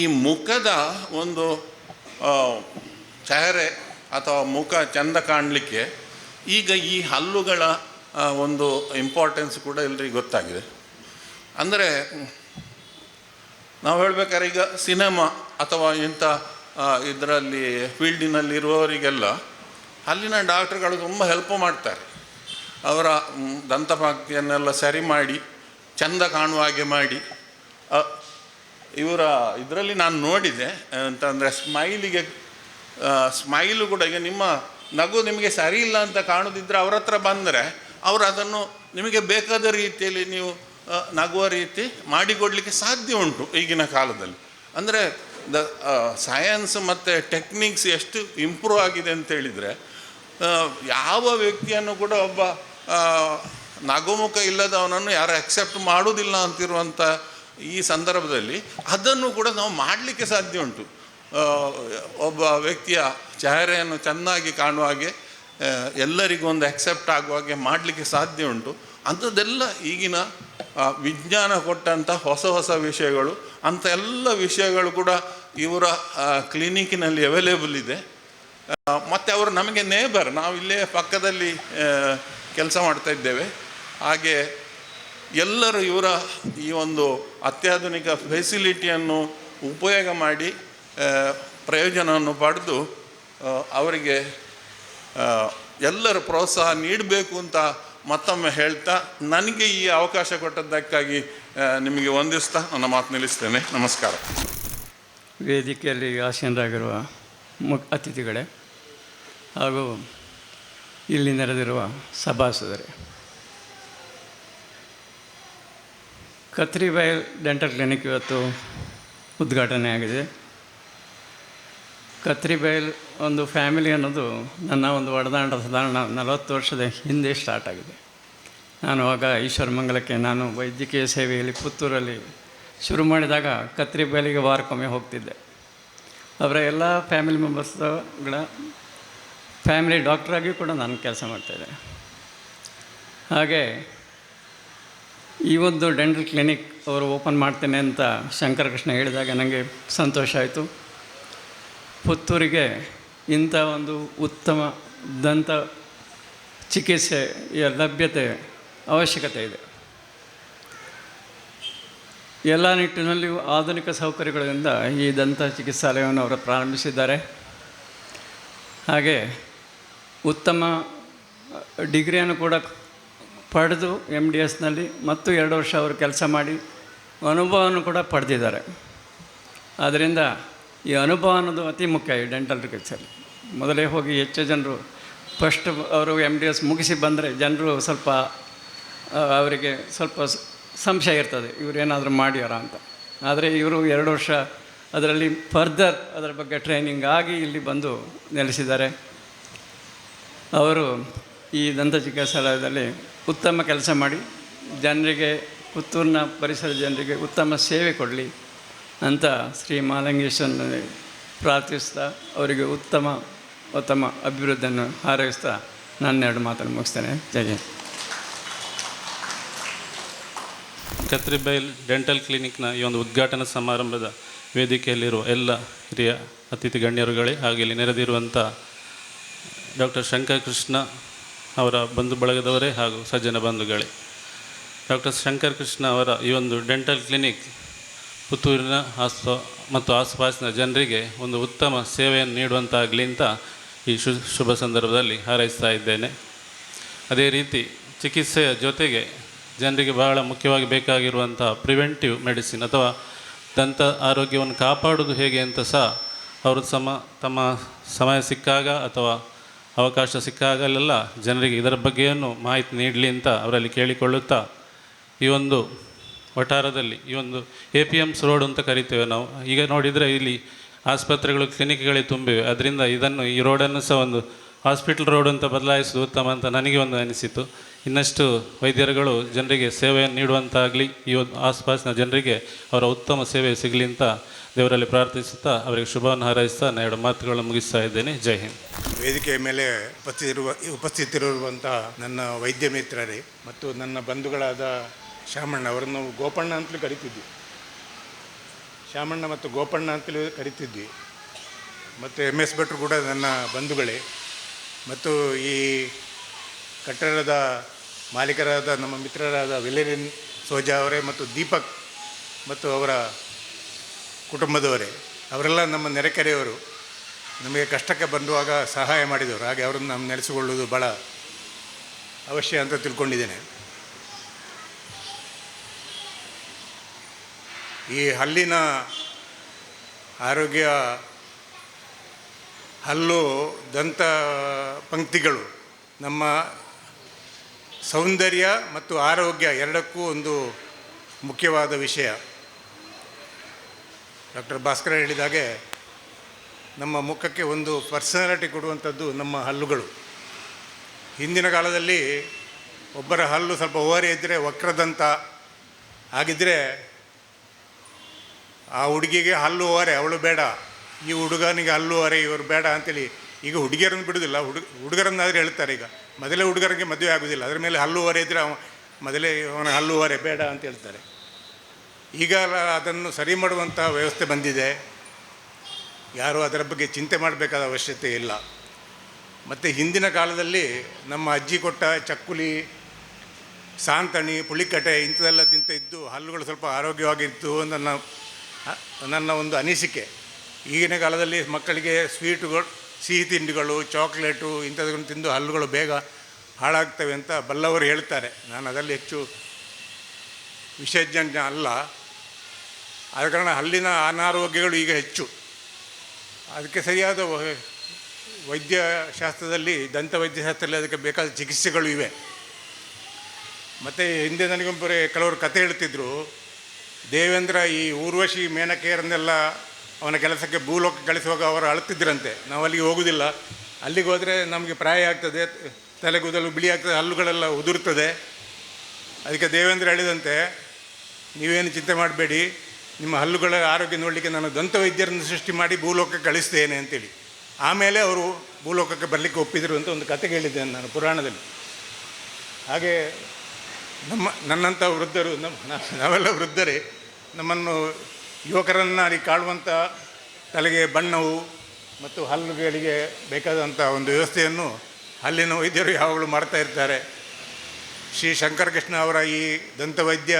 ಈ ಮುಖದ ಒಂದು ಚಹರೆ ಅಥವಾ ಮುಖ ಚೆಂದ ಕಾಣಲಿಕ್ಕೆ ಈಗ ಈ ಹಲ್ಲುಗಳ ಒಂದು ಇಂಪಾರ್ಟೆನ್ಸ್ ಕೂಡ ಎಲ್ರಿಗೂ ಗೊತ್ತಾಗಿದೆ. ಅಂದರೆ ನಾವು ಹೇಳ್ಬೇಕಾದ್ರೆ ಈಗ ಸಿನಿಮಾ ಅಥವಾ ಇಂಥ ಇದರಲ್ಲಿ ಫೀಲ್ಡಿನಲ್ಲಿರುವವರಿಗೆಲ್ಲ ಅಲ್ಲಿನ ಡಾಕ್ಟ್ರುಗಳು ತುಂಬ ಹೆಲ್ಪ್ ಮಾಡ್ತಾರೆ. ಅವರ ದಂತಪಾಕ್ತಿಯನ್ನೆಲ್ಲ ಸರಿ ಮಾಡಿ ಚೆಂದ ಕಾಣುವ ಹಾಗೆ ಮಾಡಿ. ಇವರ ಇದರಲ್ಲಿ ನಾನು ನೋಡಿದೆ ಅಂತಂದರೆ ಸ್ಮೈಲು ಕೂಡ, ಈಗ ನಿಮ್ಮ ನಗು ನಿಮಗೆ ಸರಿ ಇಲ್ಲ ಅಂತ ಕಾಣೋದಿದ್ದರೆ ಅವ್ರ ಹತ್ರ ಬಂದರೆ ಅವರು ಅದನ್ನು ನಿಮಗೆ ಬೇಕಾದ ರೀತಿಯಲ್ಲಿ ನೀವು ನಗುವ ರೀತಿ ಮಾಡಿಕೊಡಲಿಕ್ಕೆ ಸಾಧ್ಯ ಉಂಟು ಈಗಿನ ಕಾಲದಲ್ಲಿ. ಅಂದರೆ ಸೈನ್ಸ್ ಮತ್ತು ಟೆಕ್ನಿಕ್ಸ್ ಎಷ್ಟು ಇಂಪ್ರೂವ್ ಆಗಿದೆ ಅಂತೇಳಿದರೆ ಯಾವ ವ್ಯಕ್ತಿಯನ್ನು ಕೂಡ ಒಬ್ಬ ನಗುಮುಖ ಇಲ್ಲದವನನ್ನು ಯಾರು ಅಕ್ಸೆಪ್ಟ್ ಮಾಡೋದಿಲ್ಲ ಅಂತಿರುವಂಥ ಈ ಸಂದರ್ಭದಲ್ಲಿ ಅದನ್ನು ಕೂಡ ನಾವು ಮಾಡಲಿಕ್ಕೆ ಸಾಧ್ಯ ಉಂಟು. ಒಬ್ಬ ವ್ಯಕ್ತಿಯ ಚಹರೆಯನ್ನು ಚೆನ್ನಾಗಿ ಕಾಣುವ ಹಾಗೆ, ಎಲ್ಲರಿಗೂ ಒಂದು ಅಕ್ಸೆಪ್ಟ್ ಆಗುವ ಹಾಗೆ ಮಾಡಲಿಕ್ಕೆ ಸಾಧ್ಯ ಉಂಟು. ಅಂಥದ್ದೆಲ್ಲ ಈಗಿನ ವಿಜ್ಞಾನ ಕೊಟ್ಟಂಥ ಹೊಸ ಹೊಸ ವಿಷಯಗಳು, ಅಂಥ ಎಲ್ಲ ವಿಷಯಗಳು ಕೂಡ ಇವರ ಕ್ಲಿನಿಕ್ಕಿನಲ್ಲಿ ಅವೈಲೇಬಲ್ ಇದೆ. ಮತ್ತು ಅವರು ನಮಗೆ ನೇಬರ್, ನಾವು ಇಲ್ಲೇ ಪಕ್ಕದಲ್ಲಿ ಕೆಲಸ ಮಾಡ್ತಾ ಇದ್ದೇವೆ. ಹಾಗೆ ಎಲ್ಲರೂ ಇವರ ಈ ಒಂದು ಅತ್ಯಾಧುನಿಕ ಫೆಸಿಲಿಟಿಯನ್ನು ಉಪಯೋಗ ಮಾಡಿ ಪ್ರಯೋಜನವನ್ನು ಪಡೆದು ಅವರಿಗೆ ಎಲ್ಲರೂ ಪ್ರೋತ್ಸಾಹ ನೀಡಬೇಕು ಅಂತ ಮತ್ತೊಮ್ಮೆ ಹೇಳ್ತಾ, ನನಗೆ ಈ ಅವಕಾಶ ಕೊಟ್ಟದ್ದಕ್ಕಾಗಿ ನಿಮಗೆ ವಂದಿಸ್ತಾ ನನ್ನ ಮಾತು ನಿಲ್ಲಿಸ್ತೇನೆ. ನಮಸ್ಕಾರ. ವೇದಿಕೆಯಲ್ಲಿ ಆಸೀನರಾಗಿರುವ ಅತಿಥಿಗಳೇ ಹಾಗೂ ಇಲ್ಲಿ ನೆರೆದಿರುವ ಸಭಾಸದರೇ, ಕತ್ರಿಬೈಲ್ ಡೆಂಟಲ್ ಕ್ಲಿನಿಕ್ ಇವತ್ತು ಉದ್ಘಾಟನೆ ಆಗಿದೆ. ಕತ್ರಿಬೈಲ್ ಒಂದು ಫ್ಯಾಮಿಲಿ ಅನ್ನೋದು ನನ್ನ ಒಂದು ಒಡನಾಟ ಸಾಧಾರಣ 40 ವರ್ಷದ ಹಿಂದೆ ಸ್ಟಾರ್ಟ್ ಆಗಿದೆ. ನಾನು ಆಗ ಈಶ್ವರಮಂಗಲಕ್ಕೆ ನಾನು ವೈದ್ಯಕೀಯ ಸೇವೆಯಲ್ಲಿ ಪುತ್ತೂರಲ್ಲಿ ಶುರು ಮಾಡಿದಾಗ ಕತ್ರಿಬೈಲಿಗೆ ವಾರಕ್ಕೊಮ್ಮೆ ಹೋಗ್ತಿದ್ದೆ. ಅವರ ಎಲ್ಲ ಫ್ಯಾಮಿಲಿ ಮೆಂಬರ್ಸ್ಗಳ ಫ್ಯಾಮಿಲಿ ಡಾಕ್ಟ್ರಾಗಿಯೂ ಕೂಡ ನಾನು ಕೆಲಸ ಮಾಡ್ತಾಯಿದ್ದೆ. ಹಾಗೆ ಈ ಒಂದು ಡೆಂಟಲ್ ಕ್ಲಿನಿಕ್ ಅವರು ಓಪನ್ ಮಾಡ್ತೇನೆ ಅಂತ ಶಂಕರಕೃಷ್ಣ ಹೇಳಿದಾಗ ನನಗೆ ಸಂತೋಷ ಆಯಿತು. ಪುತ್ತೂರಿಗೆ ಇಂಥ ಒಂದು ಉತ್ತಮ ದಂತ ಚಿಕಿತ್ಸೆಯ ಲಭ್ಯತೆ ಅವಶ್ಯಕತೆ ಇದೆ. ಎಲ್ಲ ನಿಟ್ಟಿನಲ್ಲಿಯೂ ಆಧುನಿಕ ಸೌಕರ್ಯಗಳಿಂದ ಈ ದಂತ ಚಿಕಿತ್ಸಾಲಯವನ್ನು ಅವರು ಪ್ರಾರಂಭಿಸಿದ್ದಾರೆ. ಹಾಗೆ ಉತ್ತಮ ಡಿಗ್ರಿಯನ್ನು ಕೂಡ ಪಡೆದು MDSನಲ್ಲಿ ಮತ್ತು 2 ವರ್ಷ ಅವರು ಕೆಲಸ ಮಾಡಿ ಅನುಭವವನ್ನು ಕೂಡ ಪಡೆದಿದ್ದಾರೆ. ಆದ್ದರಿಂದ ಈ ಅನುಭವ ಅನ್ನೋದು ಅತಿ ಮುಖ್ಯ ಈ ಡೆಂಟಲ್ ಚಿಕಿತ್ಸೆಯಲ್ಲಿ. ಮೊದಲೇ ಹೋಗಿ ಹೆಚ್ಚು ಜನರು ಫಸ್ಟ್ ಅವರು MDS ಮುಗಿಸಿ ಬಂದರೆ ಜನರು ಸ್ವಲ್ಪ ಅವರಿಗೆ ಸ್ವಲ್ಪ ಸಂಶಯ ಇರ್ತದೆ, ಇವರೇನಾದರೂ ಮಾಡ್ಯಾರ ಅಂತ. ಆದರೆ ಇವರು 2 ವರ್ಷ ಅದರಲ್ಲಿ ಫರ್ದರ್ ಅದರ ಬಗ್ಗೆ ಟ್ರೈನಿಂಗ್ ಆಗಿ ಇಲ್ಲಿ ಬಂದು ನೆಲೆಸಿದ್ದಾರೆ. ಅವರು ಈ ದಂತ ಚಿಕಿತ್ಸಾಲಯದಲ್ಲಿ ಉತ್ತಮ ಕೆಲಸ ಮಾಡಿ ಜನರಿಗೆ, ಪುತ್ತೂರಿನ ಪರಿಸರದ ಜನರಿಗೆ ಉತ್ತಮ ಸೇವೆ ಕೊಡಲಿ ಅಂತ ಶ್ರೀ ಮಹಾಲಿಂಗೇಶ್ವರನಲ್ಲಿ ಪ್ರಾರ್ಥಿಸ್ತಾ ಅವರಿಗೆ ಉತ್ತಮ ಅಭಿವೃದ್ಧಿಯನ್ನು ಹಾರೈಸ್ತಾ ನಾನು 2 ಮಾತನ್ನು ಮುಗಿಸ್ತೇನೆ. ಜೈ ಹಿಂದ್. ಕತ್ರಿಬೈಲ್ ಡೆಂಟಲ್ ಕ್ಲಿನಿಕ್ನ ಈ ಒಂದು ಉದ್ಘಾಟನಾ ಸಮಾರಂಭದ ವೇದಿಕೆಯಲ್ಲಿರುವ ಎಲ್ಲ ಹಿರಿಯ ಅತಿಥಿ ಗಣ್ಯರುಗಳೇ, ಹಾಗೆ ಇಲ್ಲಿ ನೆರೆದಿರುವಂಥ ಡಾಕ್ಟರ್ ಶಂಕರ್ ಕೃಷ್ಣ ಅವರ ಬಂಧು ಬಳಗದವರೇ ಹಾಗೂ ಸಜ್ಜನ ಬಂಧುಗಳೇ, ಡಾಕ್ಟರ್ ಶಂಕರ್ ಕೃಷ್ಣ ಅವರ ಈ ಒಂದು ಡೆಂಟಲ್ ಕ್ಲಿನಿಕ್ ಪುತ್ತೂರಿನ ಮತ್ತು ಆಸುಪಾಸಿನ ಜನರಿಗೆ ಒಂದು ಉತ್ತಮ ಸೇವೆಯನ್ನು ನೀಡುವಂತಾಗಲಿ ಅಂತ ಈ ಶುಭ ಸಂದರ್ಭದಲ್ಲಿ ಹಾರೈಸ್ತಾ ಇದ್ದೇನೆ. ಅದೇ ರೀತಿ ಚಿಕಿತ್ಸೆಯ ಜೊತೆಗೆ ಜನರಿಗೆ ಬಹಳ ಮುಖ್ಯವಾಗಿ ಬೇಕಾಗಿರುವಂಥ ಪ್ರಿವೆಂಟಿವ್ ಮೆಡಿಸಿನ್ ಅಥವಾ ದಂತ ಆರೋಗ್ಯವನ್ನು ಕಾಪಾಡೋದು ಹೇಗೆ ಅಂತ ಸಹ ಅವರು ತಮ್ಮ ಸಮಯ ಸಿಕ್ಕಾಗ ಅಥವಾ ಅವಕಾಶ ಸಿಕ್ಕಾಗಲೆಲ್ಲ ಜನರಿಗೆ ಇದರ ಬಗ್ಗೆಯನ್ನು ಮಾಹಿತಿ ನೀಡಲಿ ಅಂತ ಅವರಲ್ಲಿ ಕೇಳಿಕೊಳ್ಳುತ್ತಾ, ಈ ಒಂದು ವಠಾರದಲ್ಲಿ ಈ ಒಂದು APMS ರೋಡ್ ಅಂತ ಕರಿತೇವೆ ನಾವು. ಈಗ ನೋಡಿದರೆ ಇಲ್ಲಿ ಆಸ್ಪತ್ರೆಗಳು, ಕ್ಲಿನಿಕ್ಗಳೇ ತುಂಬಿವೆ. ಅದರಿಂದ ಈ ರೋಡನ್ನು ಸಹ ಒಂದು ಹಾಸ್ಪಿಟಲ್ ರೋಡ್ ಅಂತ ಬದಲಾಯಿಸೋದು ಉತ್ತಮ ಅಂತ ನನಗೆ ಒಂದು ಅನಿಸಿತು. ಇನ್ನಷ್ಟು ವೈದ್ಯರುಗಳು ಜನರಿಗೆ ಸೇವೆಯನ್ನು ನೀಡುವಂತಾಗಲಿ, ಈ ಒಂದು ಆಸುಪಾಸಿನ ಜನರಿಗೆ ಅವರ ಉತ್ತಮ ಸೇವೆ ಸಿಗಲಿ ಅಂತ ದೇವರಲ್ಲಿ ಪ್ರಾರ್ಥಿಸುತ್ತಾ ಅವರಿಗೆ ಶುಭವನ್ನು ಹಾರೈಸ್ತಾ 2 ಮಾತುಗಳನ್ನು ಮುಗಿಸ್ತಾ ಇದ್ದೇನೆ. ಜೈ ಹಿಂದ್. ವೇದಿಕೆಯ ಮೇಲೆ ಉಪಸ್ಥಿತರಿರುವಂಥ ನನ್ನ ವೈದ್ಯ ಮಿತ್ರರೇ ಮತ್ತು ನನ್ನ ಬಂಧುಗಳಾದ ಶಾಮಣ್ಣ, ಅವರನ್ನು ಗೋಪಣ್ಣ ಅಂತಲೂ ಕರಿತಿದ್ವಿ. ಶಾಮಣ್ಣ ಮತ್ತು ಗೋಪಣ್ಣ ಅಂತಲೂ ಕರಿತಿದ್ವಿ. ಮತ್ತು MS ಭಟ್ರು ಕೂಡ ನನ್ನ ಬಂಧುಗಳೇ. ಮತ್ತು ಈ ಕಟ್ಟಡದ ಮಾಲೀಕರಾದ ನಮ್ಮ ಮಿತ್ರರಾದ ವಿಲೇರಿನ್ ಸೋಜಾ ಅವರೇ ಮತ್ತು ದೀಪಕ್ ಮತ್ತು ಅವರ ಕುಟುಂಬದವರೇ, ಅವರೆಲ್ಲ ನಮ್ಮ ನೆರೆಕೆರೆಯವರು. ನಮಗೆ ಕಷ್ಟಕ್ಕೆ ಬಂದುವಾಗ ಸಹಾಯ ಮಾಡಿದವರು. ಹಾಗೆ ಅವರನ್ನು ನಾವು ನೆಲೆಸಿಕೊಳ್ಳುವುದು ಭಾಳ ಅವಶ್ಯ ಅಂತ ತಿಳ್ಕೊಂಡಿದ್ದೇನೆ. ಈ ಹಲ್ಲಿನ ಆರೋಗ್ಯ, ಹಲ್ಲು ದಂತ ಪಂಕ್ತಿಗಳು ನಮ್ಮ ಸೌಂದರ್ಯ ಮತ್ತು ಆರೋಗ್ಯ ಎರಡಕ್ಕೂ ಒಂದು ಮುಖ್ಯವಾದ ವಿಷಯ. ಡಾಕ್ಟರ್ ಭಾಸ್ಕರ ಹೇಳಿದಾಗೆ ನಮ್ಮ ಮುಖಕ್ಕೆ ಒಂದು ಪರ್ಸನಾಲಿಟಿ ಕೊಡುವಂಥದ್ದು ನಮ್ಮ ಹಲ್ಲುಗಳು. ಹಿಂದಿನ ಕಾಲದಲ್ಲಿ ಒಬ್ಬರ ಹಲ್ಲು ಸ್ವಲ್ಪ ಓರೆ ಇದ್ದರೆ ವಕ್ರದಂತ ಆಗಿದ್ದರೆ ಆ ಹುಡುಗಿಗೆ ಹಲ್ಲು ಓರೆ, ಅವಳು ಬೇಡ, ಈ ಹುಡುಗನಿಗೆ ಹಲ್ಲು ಓರೆ, ಇವರು ಬೇಡ ಅಂತೇಳಿ ಈಗ ಹುಡುಗಿಯರನ್ನು ಬಿಡೋದಿಲ್ಲ, ಹುಡುಗರನ್ನಾದರೆ ಹೇಳ್ತಾರೆ. ಈಗ ಮೊದಲೇ ಹುಡುಗರಿಗೆ ಮದುವೆ ಆಗೋದಿಲ್ಲ, ಅದರ ಮೇಲೆ ಹಲ್ಲು ಓರೆ ಇದ್ದರೆ ಮೊದಲೇ ಅವನ ಹಲ್ಲು ಓರೆ ಬೇಡ ಅಂತ ಹೇಳ್ತಾರೆ. ಈಗ ಅದನ್ನು ಸರಿ ಮಾಡುವಂಥ ವ್ಯವಸ್ಥೆ ಬಂದಿದೆ. ಯಾರೂ ಅದರ ಬಗ್ಗೆ ಚಿಂತೆ ಮಾಡಬೇಕಾದ ಅವಶ್ಯಕತೆ ಇಲ್ಲ. ಮತ್ತು ಹಿಂದಿನ ಕಾಲದಲ್ಲಿ ನಮ್ಮ ಅಜ್ಜಿ ಕೊಟ್ಟ ಚಕ್ಕುಲಿ, ಸಾಂತಣಿ, ಪುಳಿಕಟೆ ಇಂಥದೆಲ್ಲ ತಿಂತ ಇದ್ದು ಹಲ್ಲುಗಳು ಸ್ವಲ್ಪ ಆರೋಗ್ಯವಾಗಿತ್ತು ನನ್ನ ಒಂದು ಅನಿಸಿಕೆ. ಈಗಿನ ಕಾಲದಲ್ಲಿ ಮಕ್ಕಳಿಗೆ ಸ್ವೀಟುಗಳು, ಸಿಹಿ ತಿಂಡಿಗಳು, ಚಾಕ್ಲೇಟು ಇಂಥದ್ದನ್ನು ತಿಂದು ಹಲ್ಲುಗಳು ಬೇಗ ಹಾಳಾಗ್ತವೆ ಅಂತ ಬಲ್ಲವರು ಹೇಳ್ತಾರೆ. ನಾನು ಅದರಲ್ಲಿ ಹೆಚ್ಚು ವಿಶೇಷಜ್ಞ ಅಲ್ಲ. ಆದ ಕಾರಣ ಹಲ್ಲಿನ ಅನಾರೋಗ್ಯಗಳು ಈಗ ಹೆಚ್ಚು. ಅದಕ್ಕೆ ಸರಿಯಾದ ವೈದ್ಯಶಾಸ್ತ್ರದಲ್ಲಿ, ದಂತ ವೈದ್ಯಶಾಸ್ತ್ರದಲ್ಲಿ ಅದಕ್ಕೆ ಬೇಕಾದ ಚಿಕಿತ್ಸೆಗಳು ಇವೆ. ಮತ್ತು ಹಿಂದೆ ನನಗೊಬ್ಬರೇ ಕೆಲವರು ಕತೆ ಹೇಳ್ತಿದ್ರು. ದೇವೇಂದ್ರ ಈ ಊರ್ವಶಿ ಮೇನಕೆಯರನ್ನೆಲ್ಲ ಅವನ ಕೆಲಸಕ್ಕೆ ಭೂಲೋಕ ಕಳಿಸುವಾಗ ಅವರು ಅಳುತ್ತಿದ್ದರಂತೆ. ನಾವು ಅಲ್ಲಿಗೆ ಹೋಗೋದಿಲ್ಲ, ಅಲ್ಲಿಗೆ ಹೋದರೆ ನಮಗೆ ಪ್ರಾಯ ಆಗ್ತದೆ, ತಲೆಗೂದಲು ಬಿಳಿ ಆಗ್ತದೆ, ಹಲ್ಲುಗಳೆಲ್ಲ ಉದುರುತ್ತದೆ. ಅದಕ್ಕೆ ದೇವೇಂದ್ರ ಹೇಳಿದಂತೆ, ನೀವೇನು ಚಿಂತೆ ಮಾಡಬೇಡಿ, ನಿಮ್ಮ ಹಲ್ಲುಗಳ ಆರೋಗ್ಯ ನೋಡಲಿಕ್ಕೆ ನಾನು ದಂತ ವೈದ್ಯರನ್ನು ಸೃಷ್ಟಿ ಮಾಡಿ ಭೂಲೋಕಕ್ಕೆ ಕಳಿಸ್ತೇನೆ ಅಂತೇಳಿ. ಆಮೇಲೆ ಅವರು ಭೂಲೋಕಕ್ಕೆ ಬರಲಿಕ್ಕೆ ಒಪ್ಪಿದರು ಅಂತ ಒಂದು ಕತೆ ಕೇಳಿದ್ದೇನೆ ನಾನು ಪುರಾಣದಲ್ಲಿ. ಹಾಗೆ ನನ್ನಂಥ ವೃದ್ಧರು, ನಾವೆಲ್ಲ ವೃದ್ಧರೇ, ನಮ್ಮನ್ನು ಯುವಕರನ್ನು ಕಾಡುವಂಥ ತಲೆಗೆ ಬಣ್ಣವು ಮತ್ತು ಹಲ್ಲುಗಳಿಗೆ ಬೇಕಾದಂಥ ಒಂದು ವ್ಯವಸ್ಥೆಯನ್ನು ಹಲ್ಲಿನ ವೈದ್ಯರು ಯಾವಾಗಲೂ ಮಾಡ್ತಾ ಇರ್ತಾರೆ. ಶ್ರೀ ಶಂಕರಕೃಷ್ಣ ಅವರ ಈ ದಂತವೈದ್ಯ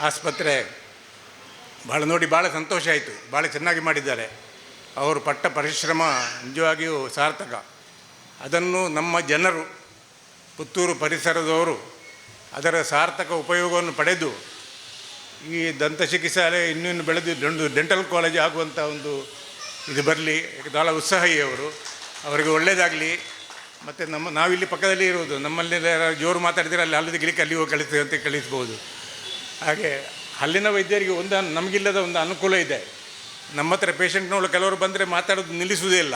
ಆಸ್ಪತ್ರೆ ಭಾಳ ಸಂತೋಷ ಆಯಿತು. ಭಾಳ ಚೆನ್ನಾಗಿ ಮಾಡಿದ್ದಾರೆ. ಅವರು ಪಟ್ಟ ಪರಿಶ್ರಮ ನಿಜವಾಗಿಯೂ ಸಾರ್ಥಕ. ಅದನ್ನು ನಮ್ಮ ಜನರು, ಪುತ್ತೂರು ಪರಿಸರದವರು ಅದರ ಸಾರ್ಥಕ ಉಪಯೋಗವನ್ನು ಪಡೆದು ಈ ದಂತ ಚಿಕಿತ್ಸಾಲಯ ಇನ್ನೂ ಬೆಳೆದು ಡೆಂಟಲ್ ಕಾಲೇಜ್ ಆಗುವಂಥ ಒಂದು ಇದು ಬರಲಿ. ಭಾಳ ಉತ್ಸಾಹಿ ಅವರು. ಅವರಿಗೆ ಒಳ್ಳೆಯದಾಗಲಿ. ಮತ್ತು ನಾವಿಲ್ಲಿ ಪಕ್ಕದಲ್ಲಿ ಇರುವುದು, ನಮ್ಮಲ್ಲಿ ಜೋರು ಮಾತಾಡಿದರೆ ಅಲ್ಲಿ ಹಲ್ಲದ ಗಿಲಿಕ್ಕೆ ಅಲ್ಲಿ ಹೋಗಿ ಕಳಿಸ್ತೇವೆ ಅಂತ ಕಳಿಸ್ಬೋದು. ಹಾಗೆ ಹಲ್ಲಿನ ವೈದ್ಯರಿಗೆ ನಮಗಿಲ್ಲದ ಒಂದು ಅನುಕೂಲ ಇದೆ. ನಮ್ಮ ಹತ್ರ ಪೇಷಂಟ್ನವರು ಕೆಲವರು ಬಂದರೆ ಮಾತಾಡೋದು ನಿಲ್ಲಿಸುವುದೇ ಇಲ್ಲ.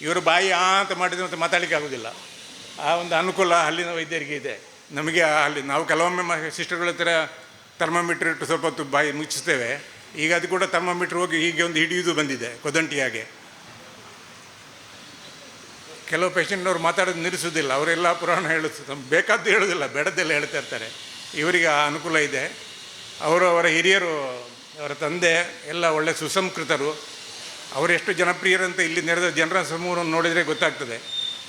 ಇವರು ಬಾಯಿ ಅಂತ ಮಾಡಿದರೆ ಮತ್ತು ಮಾತಾಡಲಿಕ್ಕೆ ಆಗೋದಿಲ್ಲ. ಆ ಒಂದು ಅನುಕೂಲ ಹಲ್ಲಿನ ವೈದ್ಯರಿಗೆ ಇದೆ. ನಮಗೆ ನಾವು ಕೆಲವೊಮ್ಮೆ ಸಿಸ್ಟರ್ಗಳ ಹತ್ರ ಥರ್ಮೋಮೀಟ್ರ್ ಇಟ್ಟು ಸ್ವಲ್ಪ ಹೊತ್ತು ಬಾಯಿ ಮುಚ್ಚಿಸ್ತೇವೆ. ಈಗ ಅದು ಕೂಡ ಥರ್ಮೋಮೀಟ್ರ್ ಹೋಗಿ ಹೀಗೆ ಒಂದು ಹಿಡಿಯುವುದು ಬಂದಿದೆ, ಕೊದಂಟಿಯಾಗೆ. ಕೆಲವು ಪೇಷಂಟ್ನವ್ರು ಮಾತಾಡೋದು ನಿಲ್ಲಿಸೋದಿಲ್ಲ. ಅವರೆಲ್ಲ ಪುರಾಣ ಹೇಳೋದು, ಬೇಕಾದ್ದು ಹೇಳೋದಿಲ್ಲ, ಬೇಡದ್ದೆಲ್ಲ ಹೇಳ್ತಾ ಇರ್ತಾರೆ. ಇವರಿಗೆ ಆ ಅನುಕೂಲ ಇದೆ. ಅವರ ಹಿರಿಯರು, ಅವರ ತಂದೆ ಎಲ್ಲ ಒಳ್ಳೆ ಸುಸಂಸ್ಕೃತರು. ಅವರೆಷ್ಟು ಜನಪ್ರಿಯರಂತ ಇಲ್ಲಿ ನೆರೆದ ಜನರ ಸಮೂಹವನ್ನು ನೋಡಿದರೆ ಗೊತ್ತಾಗ್ತದೆ.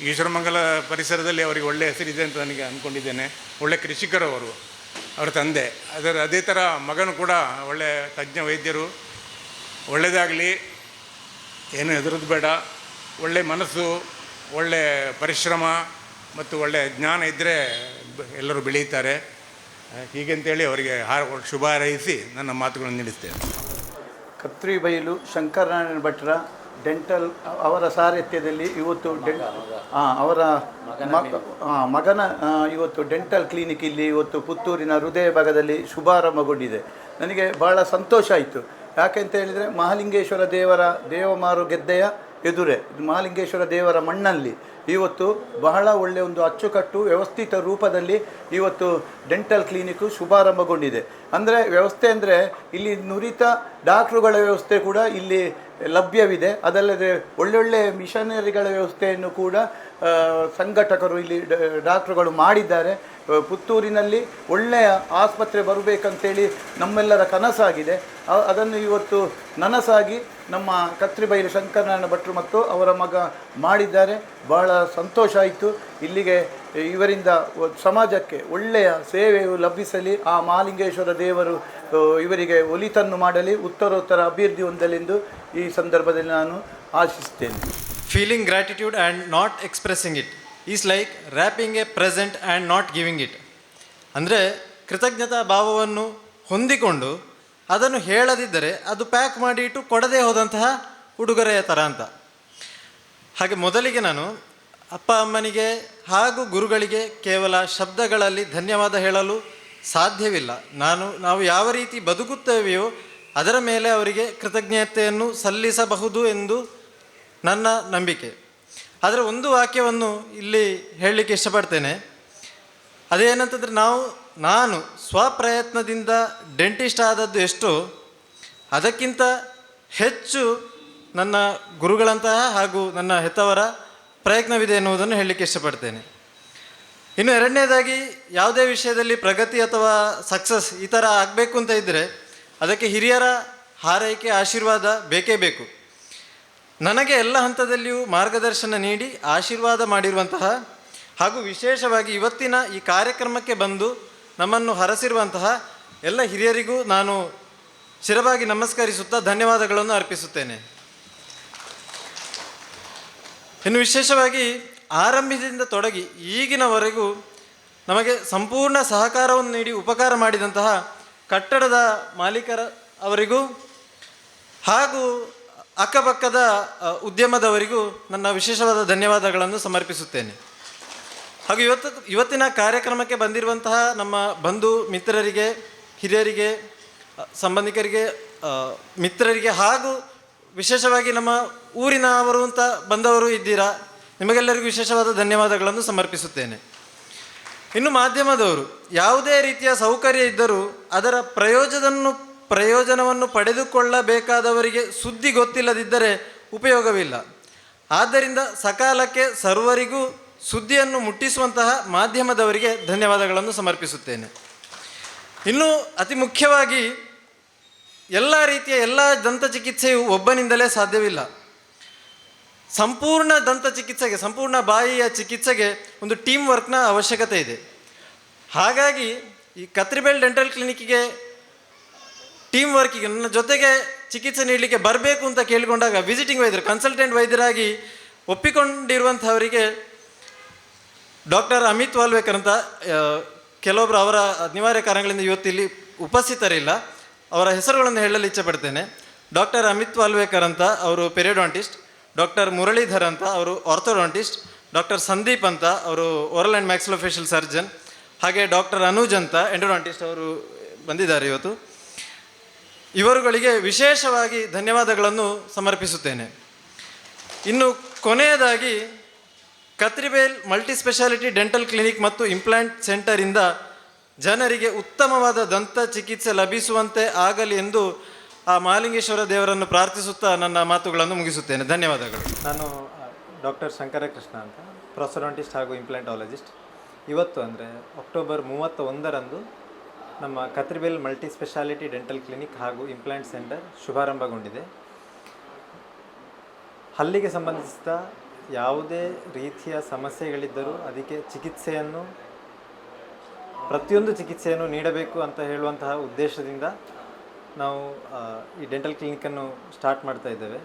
ಈಶ್ವರಮಂಗಲ ಪರಿಸರದಲ್ಲಿ ಅವರಿಗೆ ಒಳ್ಳೆಯ ಹೆಸರಿದೆ ಅಂತ ನನಗೆ ಅಂದ್ಕೊಂಡಿದ್ದೇನೆ. ಒಳ್ಳೆ ಕೃಷಿಕರು ಅವರು, ಅವರ ತಂದೆ. ಅದೇ ಥರ ಮಗನು ಕೂಡ ಒಳ್ಳೆಯ ತಜ್ಞ ವೈದ್ಯರು. ಒಳ್ಳೆಯದಾಗಲಿ, ಏನು ಹೆದರೋದು ಬೇಡ. ಒಳ್ಳೆಯ ಮನಸ್ಸು, ಒಳ್ಳೆಯ ಪರಿಶ್ರಮ ಮತ್ತು ಒಳ್ಳೆಯ ಜ್ಞಾನ ಇದ್ದರೆ ಎಲ್ಲರೂ ಬೆಳೀತಾರೆ. ಹೀಗಂತೇಳಿ ಅವರಿಗೆ ಶುಭ ಹಾರೈಸಿ ನನ್ನ ಮಾತುಗಳನ್ನು ನಿಲ್ಲಿಸ್ತೇನೆ. ಕತ್ರಿಬೈಲು ಶಂಕರನಾರಾಯಣ ಭಟ್ರ ಡೆಂಟಲ್ ಅವರ ಸಾರಥ್ಯದಲ್ಲಿ ಇವತ್ತು ಅವರ ಮಗನ ಇವತ್ತು ಡೆಂಟಲ್ ಕ್ಲಿನಿಕ್ ಇಲ್ಲಿ ಇವತ್ತು ಪುತ್ತೂರಿನ ಹೃದಯ ಭಾಗದಲ್ಲಿ ಶುಭಾರಂಭಗೊಂಡಿದೆ. ನನಗೆ ಭಾಳ ಸಂತೋಷ ಆಯಿತು. ಯಾಕೆಂತ ಹೇಳಿದರೆ ಮಹಾಲಿಂಗೇಶ್ವರ ದೇವರ ದೇವಮಾರು ಗೆದ್ದೆಯ ಎದುರೇ ಮಹಾಲಿಂಗೇಶ್ವರ ದೇವರ ಮಣ್ಣಲ್ಲಿ ಇವತ್ತು ಬಹಳ ಒಳ್ಳೆಯ ಒಂದು ಅಚ್ಚುಕಟ್ಟು ವ್ಯವಸ್ಥಿತ ರೂಪದಲ್ಲಿ ಇವತ್ತು ಡೆಂಟಲ್ ಕ್ಲಿನಿಕ್ಕು ಶುಭಾರಂಭಗೊಂಡಿದೆ. ಅಂದರೆ ವ್ಯವಸ್ಥೆ ಅಂದರೆ ಇಲ್ಲಿ ನುರಿತ ಡಾಕ್ಟ್ರುಗಳ ವ್ಯವಸ್ಥೆ ಕೂಡ ಇಲ್ಲಿ ಲಭ್ಯವಿದೆ. ಅದಲ್ಲದೆ ಒಳ್ಳೊಳ್ಳೆ ಮಿಷನರಿಗಳ ವ್ಯವಸ್ಥೆಯನ್ನು ಕೂಡ ಸಂಘಟಕರು ಇಲ್ಲಿ ಡಾಕ್ಟ್ರುಗಳು ಮಾಡಿದ್ದಾರೆ. ಪುತ್ತೂರಿನಲ್ಲಿ ಒಳ್ಳೆಯ ಆಸ್ಪತ್ರೆ ಬರಬೇಕಂತೇಳಿ ನಮ್ಮೆಲ್ಲರ ಕನಸಾಗಿದೆ. ಅದನ್ನು ಇವತ್ತು ನನಸಾಗಿ ನಮ್ಮ ಕತ್ರಿಬೈಲು ಶಂಕರನಾರಾಯಣ ಭಟ್ರು ಮತ್ತು ಅವರ ಮಗ ಮಾಡಿದ್ದಾರೆ. ಭಾಳ ಸಂತೋಷ ಆಯಿತು. ಇಲ್ಲಿಗೆ ಇವರಿಂದ ಸಮಾಜಕ್ಕೆ ಒಳ್ಳೆಯ ಸೇವೆಯು ಲಭಿಸಲಿ. ಆ ಮಹಾಲಿಂಗೇಶ್ವರ ದೇವರು ಇವರಿಗೆ ಒಲಿತನ್ನು ಮಾಡಲಿ, ಉತ್ತರೋತ್ತರ ಅಭಿವೃದ್ಧಿ ಹೊಂದಲೆಂದು ಈ ಸಂದರ್ಭದಲ್ಲಿ ನಾನು ಆಶಿಸ್ತೇನೆ. Feeling gratitude and not expressing it is like wrapping a present and not giving it. ಅಂದರೆ ಕೃತಜ್ಞತಾ ಭಾವವನ್ನು ಹೊಂದಿಕೊಂಡು ಅದನ್ನು ಹೇಳದಿದ್ದರೆ ಅದು ಪ್ಯಾಕ್ ಮಾಡಿ ಇಟ್ಟು ಕೊಡದೇ ಹೋದಂತಹ ಉಡುಗೊರೆಯ ಥರ ಅಂತ. ಹಾಗೆ ಮೊದಲಿಗೆ ನಾನು ಅಪ್ಪ ಅಮ್ಮನಿಗೆ ಹಾಗೂ ಗುರುಗಳಿಗೆ ಕೇವಲ ಶಬ್ದಗಳಲ್ಲಿ ಧನ್ಯವಾದ ಹೇಳಲು ಸಾಧ್ಯವಿಲ್ಲ. ನಾವು ಯಾವ ರೀತಿ ಬದುಕುತ್ತೇವೆಯೋ ಅದರ ಮೇಲೆ ಅವರಿಗೆ ಕೃತಜ್ಞತೆಯನ್ನು ಸಲ್ಲಿಸಬಹುದು ಎಂದು ನನ್ನ ನಂಬಿಕೆ. ಆದರೆ ಒಂದು ವಾಕ್ಯವನ್ನು ಇಲ್ಲಿ ಹೇಳಲಿಕ್ಕೆ ಇಷ್ಟಪಡ್ತೇನೆ. ಅದೇನಂತಂದರೆ ನಾನು ಸ್ವಪ್ರಯತ್ನದಿಂದ ಡೆಂಟಿಸ್ಟ್ ಆದದ್ದು ಎಷ್ಟೋ ಅದಕ್ಕಿಂತ ಹೆಚ್ಚು ನನ್ನ ಗುರುಗಳಂತಹ ಹಾಗೂ ನನ್ನ ಹೆತ್ತವರ ಪ್ರಯತ್ನವಿದೆ ಎನ್ನುವುದನ್ನು ಹೇಳಲಿಕ್ಕೆ ಇಷ್ಟಪಡ್ತೇನೆ. ಇನ್ನು ಎರಡನೇದಾಗಿ, ಯಾವುದೇ ವಿಷಯದಲ್ಲಿ ಪ್ರಗತಿ ಅಥವಾ ಸಕ್ಸಸ್ ಈ ಥರ ಆಗಬೇಕು ಅಂತ ಇದ್ದರೆ ಅದಕ್ಕೆ ಹಿರಿಯರ ಹಾರೈಕೆ, ಆಶೀರ್ವಾದ ಬೇಕೇ ಬೇಕು. ನನಗೆ ಎಲ್ಲ ಹಂತದಲ್ಲಿಯೂ ಮಾರ್ಗದರ್ಶನ ನೀಡಿ ಆಶೀರ್ವಾದ ಮಾಡಿರುವಂತಹ ಹಾಗೂ ವಿಶೇಷವಾಗಿ ಇವತ್ತಿನ ಈ ಕಾರ್ಯಕ್ರಮಕ್ಕೆ ಬಂದು ನಮ್ಮನ್ನು ಹರಸಿರುವಂತಹ ಎಲ್ಲ ಹಿರಿಯರಿಗೂ ನಾನು ಶಿರವಾಗಿ ನಮಸ್ಕರಿಸುತ್ತಾ ಧನ್ಯವಾದಗಳನ್ನು ಅರ್ಪಿಸುತ್ತೇನೆ. ಇನ್ನು ವಿಶೇಷವಾಗಿ ಆರಂಭದಿಂದ ತೊಡಗಿ ಈಗಿನವರೆಗೂ ನಮಗೆ ಸಂಪೂರ್ಣ ಸಹಕಾರವನ್ನು ನೀಡಿ ಉಪಕಾರ ಮಾಡಿದಂತಹ ಕಟ್ಟಡದ ಮಾಲೀಕರ ಅವರಿಗೂ ಹಾಗೂ ಅಕ್ಕಪಕ್ಕದ ಉದ್ಯಮದವರಿಗೂ ನನ್ನ ವಿಶೇಷವಾದ ಧನ್ಯವಾದಗಳನ್ನು ಸಮರ್ಪಿಸುತ್ತೇನೆ. ಹಾಗೂ ಇವತ್ತಿನ ಕಾರ್ಯಕ್ರಮಕ್ಕೆ ಬಂದಿರುವಂತಹ ನಮ್ಮ ಬಂಧು ಮಿತ್ರರಿಗೆ, ಹಿರಿಯರಿಗೆ, ಸಂಬಂಧಿಕರಿಗೆ, ಮಿತ್ರರಿಗೆ ಹಾಗೂ ವಿಶೇಷವಾಗಿ ನಮ್ಮ ಊರಿನವರು ಅಂತ ಬಂದವರು ಇದ್ದೀರಾ, ನಿಮಗೆಲ್ಲರಿಗೂ ವಿಶೇಷವಾದ ಧನ್ಯವಾದಗಳನ್ನು ಸಮರ್ಪಿಸುತ್ತೇನೆ. ಇನ್ನು ಮಾಧ್ಯಮದವರು, ಯಾವುದೇ ರೀತಿಯ ಸೌಕರ್ಯ ಇದ್ದರೂ ಅದರ ಪ್ರಯೋಜನವನ್ನು ಪಡೆದುಕೊಳ್ಳಬೇಕಾದವರಿಗೆ ಸುದ್ದಿ ಗೊತ್ತಿಲ್ಲದಿದ್ದರೆ ಉಪಯೋಗವಿಲ್ಲ. ಆದ್ದರಿಂದ ಸಕಾಲಕ್ಕೆ ಸರ್ವರಿಗೂ ಸುದ್ದಿಯನ್ನು ಮುಟ್ಟಿಸುವಂತಹ ಮಾಧ್ಯಮದವರಿಗೆ ಧನ್ಯವಾದಗಳನ್ನು ಸಮರ್ಪಿಸುತ್ತೇನೆ. ಇನ್ನು ಅತಿ ಮುಖ್ಯವಾಗಿ ಎಲ್ಲ ರೀತಿಯ ದಂತ ಚಿಕಿತ್ಸೆಯು ಒಬ್ಬನಿಂದಲೇ ಸಾಧ್ಯವಿಲ್ಲ. ಸಂಪೂರ್ಣ ದಂತ ಚಿಕಿತ್ಸೆಗೆ, ಸಂಪೂರ್ಣ ಬಾಯಿಯ ಚಿಕಿತ್ಸೆಗೆ ಒಂದು ಟೀಮ್ ವರ್ಕ್ನ ಅವಶ್ಯಕತೆ ಇದೆ. ಹಾಗಾಗಿ ಈ ಕತ್ರಿಬೇಲ್ ಡೆಂಟಲ್ ಕ್ಲಿನಿಕ್ಕಿಗೆ ಟೀಮ್ ವರ್ಕಿಗೆ ನನ್ನ ಜೊತೆಗೆ ಚಿಕಿತ್ಸೆ ನೀಡಲಿಕ್ಕೆ ಬರಬೇಕು ಅಂತ ಕೇಳಿಕೊಂಡಾಗ ವಿಸಿಟಿಂಗ್ ವೈದ್ಯರು, ಕನ್ಸಲ್ಟೆಂಟ್ ವೈದ್ಯರಾಗಿ ಒಪ್ಪಿಕೊಂಡಿರುವಂಥವರಿಗೆ ಡಾಕ್ಟರ್ ಅಮಿತ್ ವಾಲ್ವೇಕರ್ ಅಂತ, ಕೆಲವೊಬ್ಬರು ಅವರ ಅನಿವಾರ್ಯ ಕಾರಣಗಳಿಂದ ಇವತ್ತಿಲ್ಲಿ ಉಪಸ್ಥಿತರಿಲ್ಲ, ಅವರ ಹೆಸರುಗಳನ್ನು ಹೇಳಲು ಇಚ್ಛೆ ಪಡ್ತೇನೆ. ಡಾಕ್ಟರ್ ಅಮಿತ್ ವಾಲ್ವೇಕರ್ ಅಂತ ಅವರು ಪೆರಿಯೋಡಾಂಟಿಸ್ಟ್, ಡಾಕ್ಟರ್ ಮುರಳೀಧರ್ ಅಂತ ಅವರು ಆರ್ಥೋಡಾಂಟಿಸ್ಟ್, ಡಾಕ್ಟರ್ ಸಂದೀಪ್ ಅಂತ ಅವರು ಓರಲ್ ಆ್ಯಂಡ್ ಮ್ಯಾಕ್ಸಿಲೋಫೇಶಿಯಲ್ ಸರ್ಜನ್, ಹಾಗೆ ಡಾಕ್ಟರ್ ಅನುಜ್ ಅಂತ ಎಂಡೋಡಾಂಟಿಸ್ಟ್ ಅವರು ಬಂದಿದ್ದಾರೆ ಇವತ್ತು. ಇವರುಗಳಿಗೆ ವಿಶೇಷವಾಗಿ ಧನ್ಯವಾದಗಳನ್ನು ಸಮರ್ಪಿಸುತ್ತೇನೆ. ಇನ್ನು ಕೊನೆಯದಾಗಿ ಕತ್ರಿಬೇಲ್ ಮಲ್ಟಿ ಸ್ಪೆಷಾಲಿಟಿ ಡೆಂಟಲ್ ಕ್ಲಿನಿಕ್ ಮತ್ತು ಇಂಪ್ಲಾಂಟ್ ಸೆಂಟರಿಂದ ಜನರಿಗೆ ಉತ್ತಮವಾದ ದಂತ ಚಿಕಿತ್ಸೆ ಲಭಿಸುವಂತೆ ಆಗಲಿ ಎಂದು ಆ ಮಹಾಲಿಂಗೇಶ್ವರ ದೇವರನ್ನು ಪ್ರಾರ್ಥಿಸುತ್ತಾ ನನ್ನ ಮಾತುಗಳನ್ನು ಮುಗಿಸುತ್ತೇನೆ. ಧನ್ಯವಾದಗಳು. ನಾನು ಡಾಕ್ಟರ್ ಶಂಕರಕೃಷ್ಣ ಅಂತ, ಪ್ರೊಸೊಡಾಂಟಿಸ್ಟ್ ಹಾಗೂ ಇಂಪ್ಲಾಂಟಾಲಜಿಸ್ಟ್. ಇವತ್ತು ಅಂದರೆ ಅಕ್ಟೋಬರ್ 31ರಂದು ನಮ್ಮ ಕತ್ರಿಬೇಲ್ ಮಲ್ಟಿ ಸ್ಪೆಷಾಲಿಟಿ ಡೆಂಟಲ್ ಕ್ಲಿನಿಕ್ ಹಾಗೂ ಇಂಪ್ಲಾಂಟ್ ಸೆಂಟರ್ ಶುಭಾರಂಭಗೊಂಡಿದೆ. ಹಲ್ಲಿಗೆ ಸಂಬಂಧಿಸಿದ ಯಾವುದೇ ರೀತಿಯ ಸಮಸ್ಯೆಗಳಿದ್ದರೂ ಅದಕ್ಕೆ ಪ್ರತಿಯೊಂದು ಚಿಕಿತ್ಸೆಯನ್ನು ನೀಡಬೇಕು ಅಂತ ಹೇಳುವಂತಹ ಉದ್ದೇಶದಿಂದ ನಾವು ಈ ಡೆಂಟಲ್ ಕ್ಲಿನಿಕನ್ನು ಸ್ಟಾರ್ಟ್ ಮಾಡ್ತಾ ಇದ್ದೇವೆ.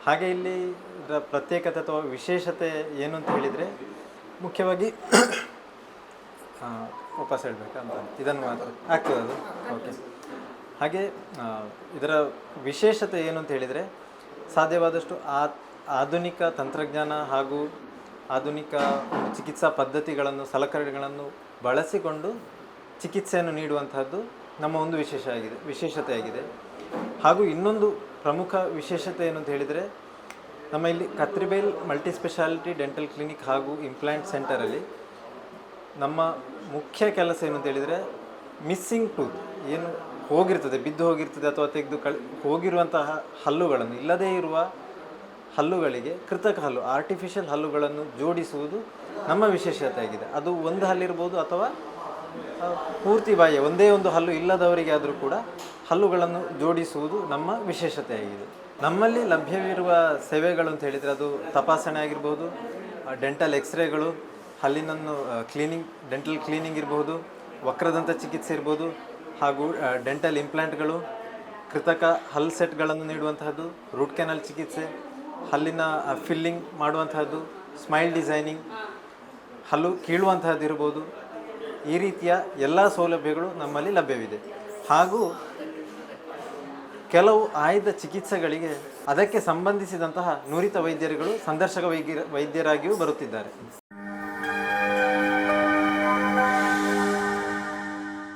ಹಾಗೆ ಇಲ್ಲಿ ಇದರ ಪ್ರತ್ಯೇಕತೆ ಅಥವಾ ವಿಶೇಷತೆ ಏನು ಅಂತ ಹೇಳಿದರೆ, ಮುಖ್ಯವಾಗಿ ವಾಪಸ್ ಹೇಳಬೇಕಂತ ಇದನ್ನು ಮಾತ್ರ ಆಗ್ತದೆ ಅದು ಓಕೆ. ಹಾಗೆ ಇದರ ವಿಶೇಷತೆ ಏನು ಅಂತ ಹೇಳಿದರೆ, ಸಾಧ್ಯವಾದಷ್ಟು ಆಧುನಿಕ ತಂತ್ರಜ್ಞಾನ ಹಾಗೂ ಆಧುನಿಕ ಚಿಕಿತ್ಸಾ ಪದ್ಧತಿಗಳನ್ನು, ಸಲಕರಣೆಗಳನ್ನು ಬಳಸಿಕೊಂಡು ಚಿಕಿತ್ಸೆಯನ್ನು ನೀಡುವಂತಹದ್ದು ನಮ್ಮ ಒಂದು ವಿಶೇಷತೆಯಾಗಿದೆ. ಹಾಗೂ ಇನ್ನೊಂದು ಪ್ರಮುಖ ವಿಶೇಷತೆ ಏನು ಅಂತ ಹೇಳಿದರೆ, ನಮ್ಮ ಇಲ್ಲಿ ಕತ್ರಿಬೇಲ್ ಮಲ್ಟಿ ಸ್ಪೆಷಾಲಿಟಿ ಡೆಂಟಲ್ ಕ್ಲಿನಿಕ್ ಹಾಗೂ ಇಂಪ್ಲಾಂಟ್ ಸೆಂಟರಲ್ಲಿ ನಮ್ಮ ಮುಖ್ಯ ಕೆಲಸ ಏನು ಅಂತ ಹೇಳಿದರೆ, ಮಿಸ್ಸಿಂಗ್ ಟೂತ್ ಏನು ಹೋಗಿರ್ತದೆ, ಬಿದ್ದು ಹೋಗಿರ್ತದೆ ಅಥವಾ ತೆಗೆದು ಹೋಗಿರುವಂತಹ ಹಲ್ಲುಗಳನ್ನು, ಇಲ್ಲದೇ ಇರುವ ಹಲ್ಲುಗಳಿಗೆ ಕೃತಕ ಹಲ್ಲು, ಆರ್ಟಿಫಿಷಿಯಲ್ ಹಲ್ಲುಗಳನ್ನು ಜೋಡಿಸುವುದು ನಮ್ಮ ವಿಶೇಷತೆಯಾಗಿದೆ. ಅದು ಒಂದು ಹಲ್ಲಿರ್ಬೋದು ಅಥವಾ ಪೂರ್ತಿ ಬಾಯಿಯ ಒಂದೇ ಒಂದು ಹಲ್ಲು ಇಲ್ಲದವರಿಗೆ ಆದರೂ ಕೂಡ ಹಲ್ಲುಗಳನ್ನು ಜೋಡಿಸುವುದು ನಮ್ಮ ವಿಶೇಷತೆಯಾಗಿದೆ. ನಮ್ಮಲ್ಲಿ ಲಭ್ಯವಿರುವ ಸೇವೆಗಳು ಅಂತ ಹೇಳಿದರೆ, ಅದು ತಪಾಸಣೆ ಆಗಿರ್ಬೋದು, ಡೆಂಟಲ್ ಎಕ್ಸ್ರೇಗಳು, ಹಲ್ಲಿನನ್ನು ಡೆಂಟಲ್ ಕ್ಲೀನಿಂಗ್ ಇರ್ಬೋದು, ವಕ್ರದಂತ ಚಿಕಿತ್ಸೆ ಇರ್ಬೋದು, ಹಾಗೂ ಡೆಂಟಲ್ ಇಂಪ್ಲಾಂಟ್ಗಳು, ಕೃತಕ ಹಲ್ ಸೆಟ್ಗಳನ್ನು ನೀಡುವಂತಹದ್ದು, ರೂಟ್ ಕೆನಾಲ್ ಚಿಕಿತ್ಸೆ, ಹಲ್ಲಿನ ಫಿಲ್ಲಿಂಗ್ ಮಾಡುವಂತಹದ್ದು, ಸ್ಮೈಲ್ ಡಿಸೈನಿಂಗ್, ಹಲ್ಲು ಕೀಳುವಂತಹದ್ದು ಇರ್ಬೋದು. ಈ ರೀತಿಯ ಎಲ್ಲ ಸೌಲಭ್ಯಗಳು ನಮ್ಮಲ್ಲಿ ಲಭ್ಯವಿದೆ. ಹಾಗೂ ಕೆಲವು ಆಯ್ದ ಚಿಕಿತ್ಸೆಗಳಿಗೆ ಅದಕ್ಕೆ ಸಂಬಂಧಿಸಿದಂತಹ ನುರಿತ ವೈದ್ಯರುಗಳು ಸಂದರ್ಶಕ ವೈದ್ಯರಾಗಿಯೂ ಬರುತ್ತಿದ್ದಾರೆ.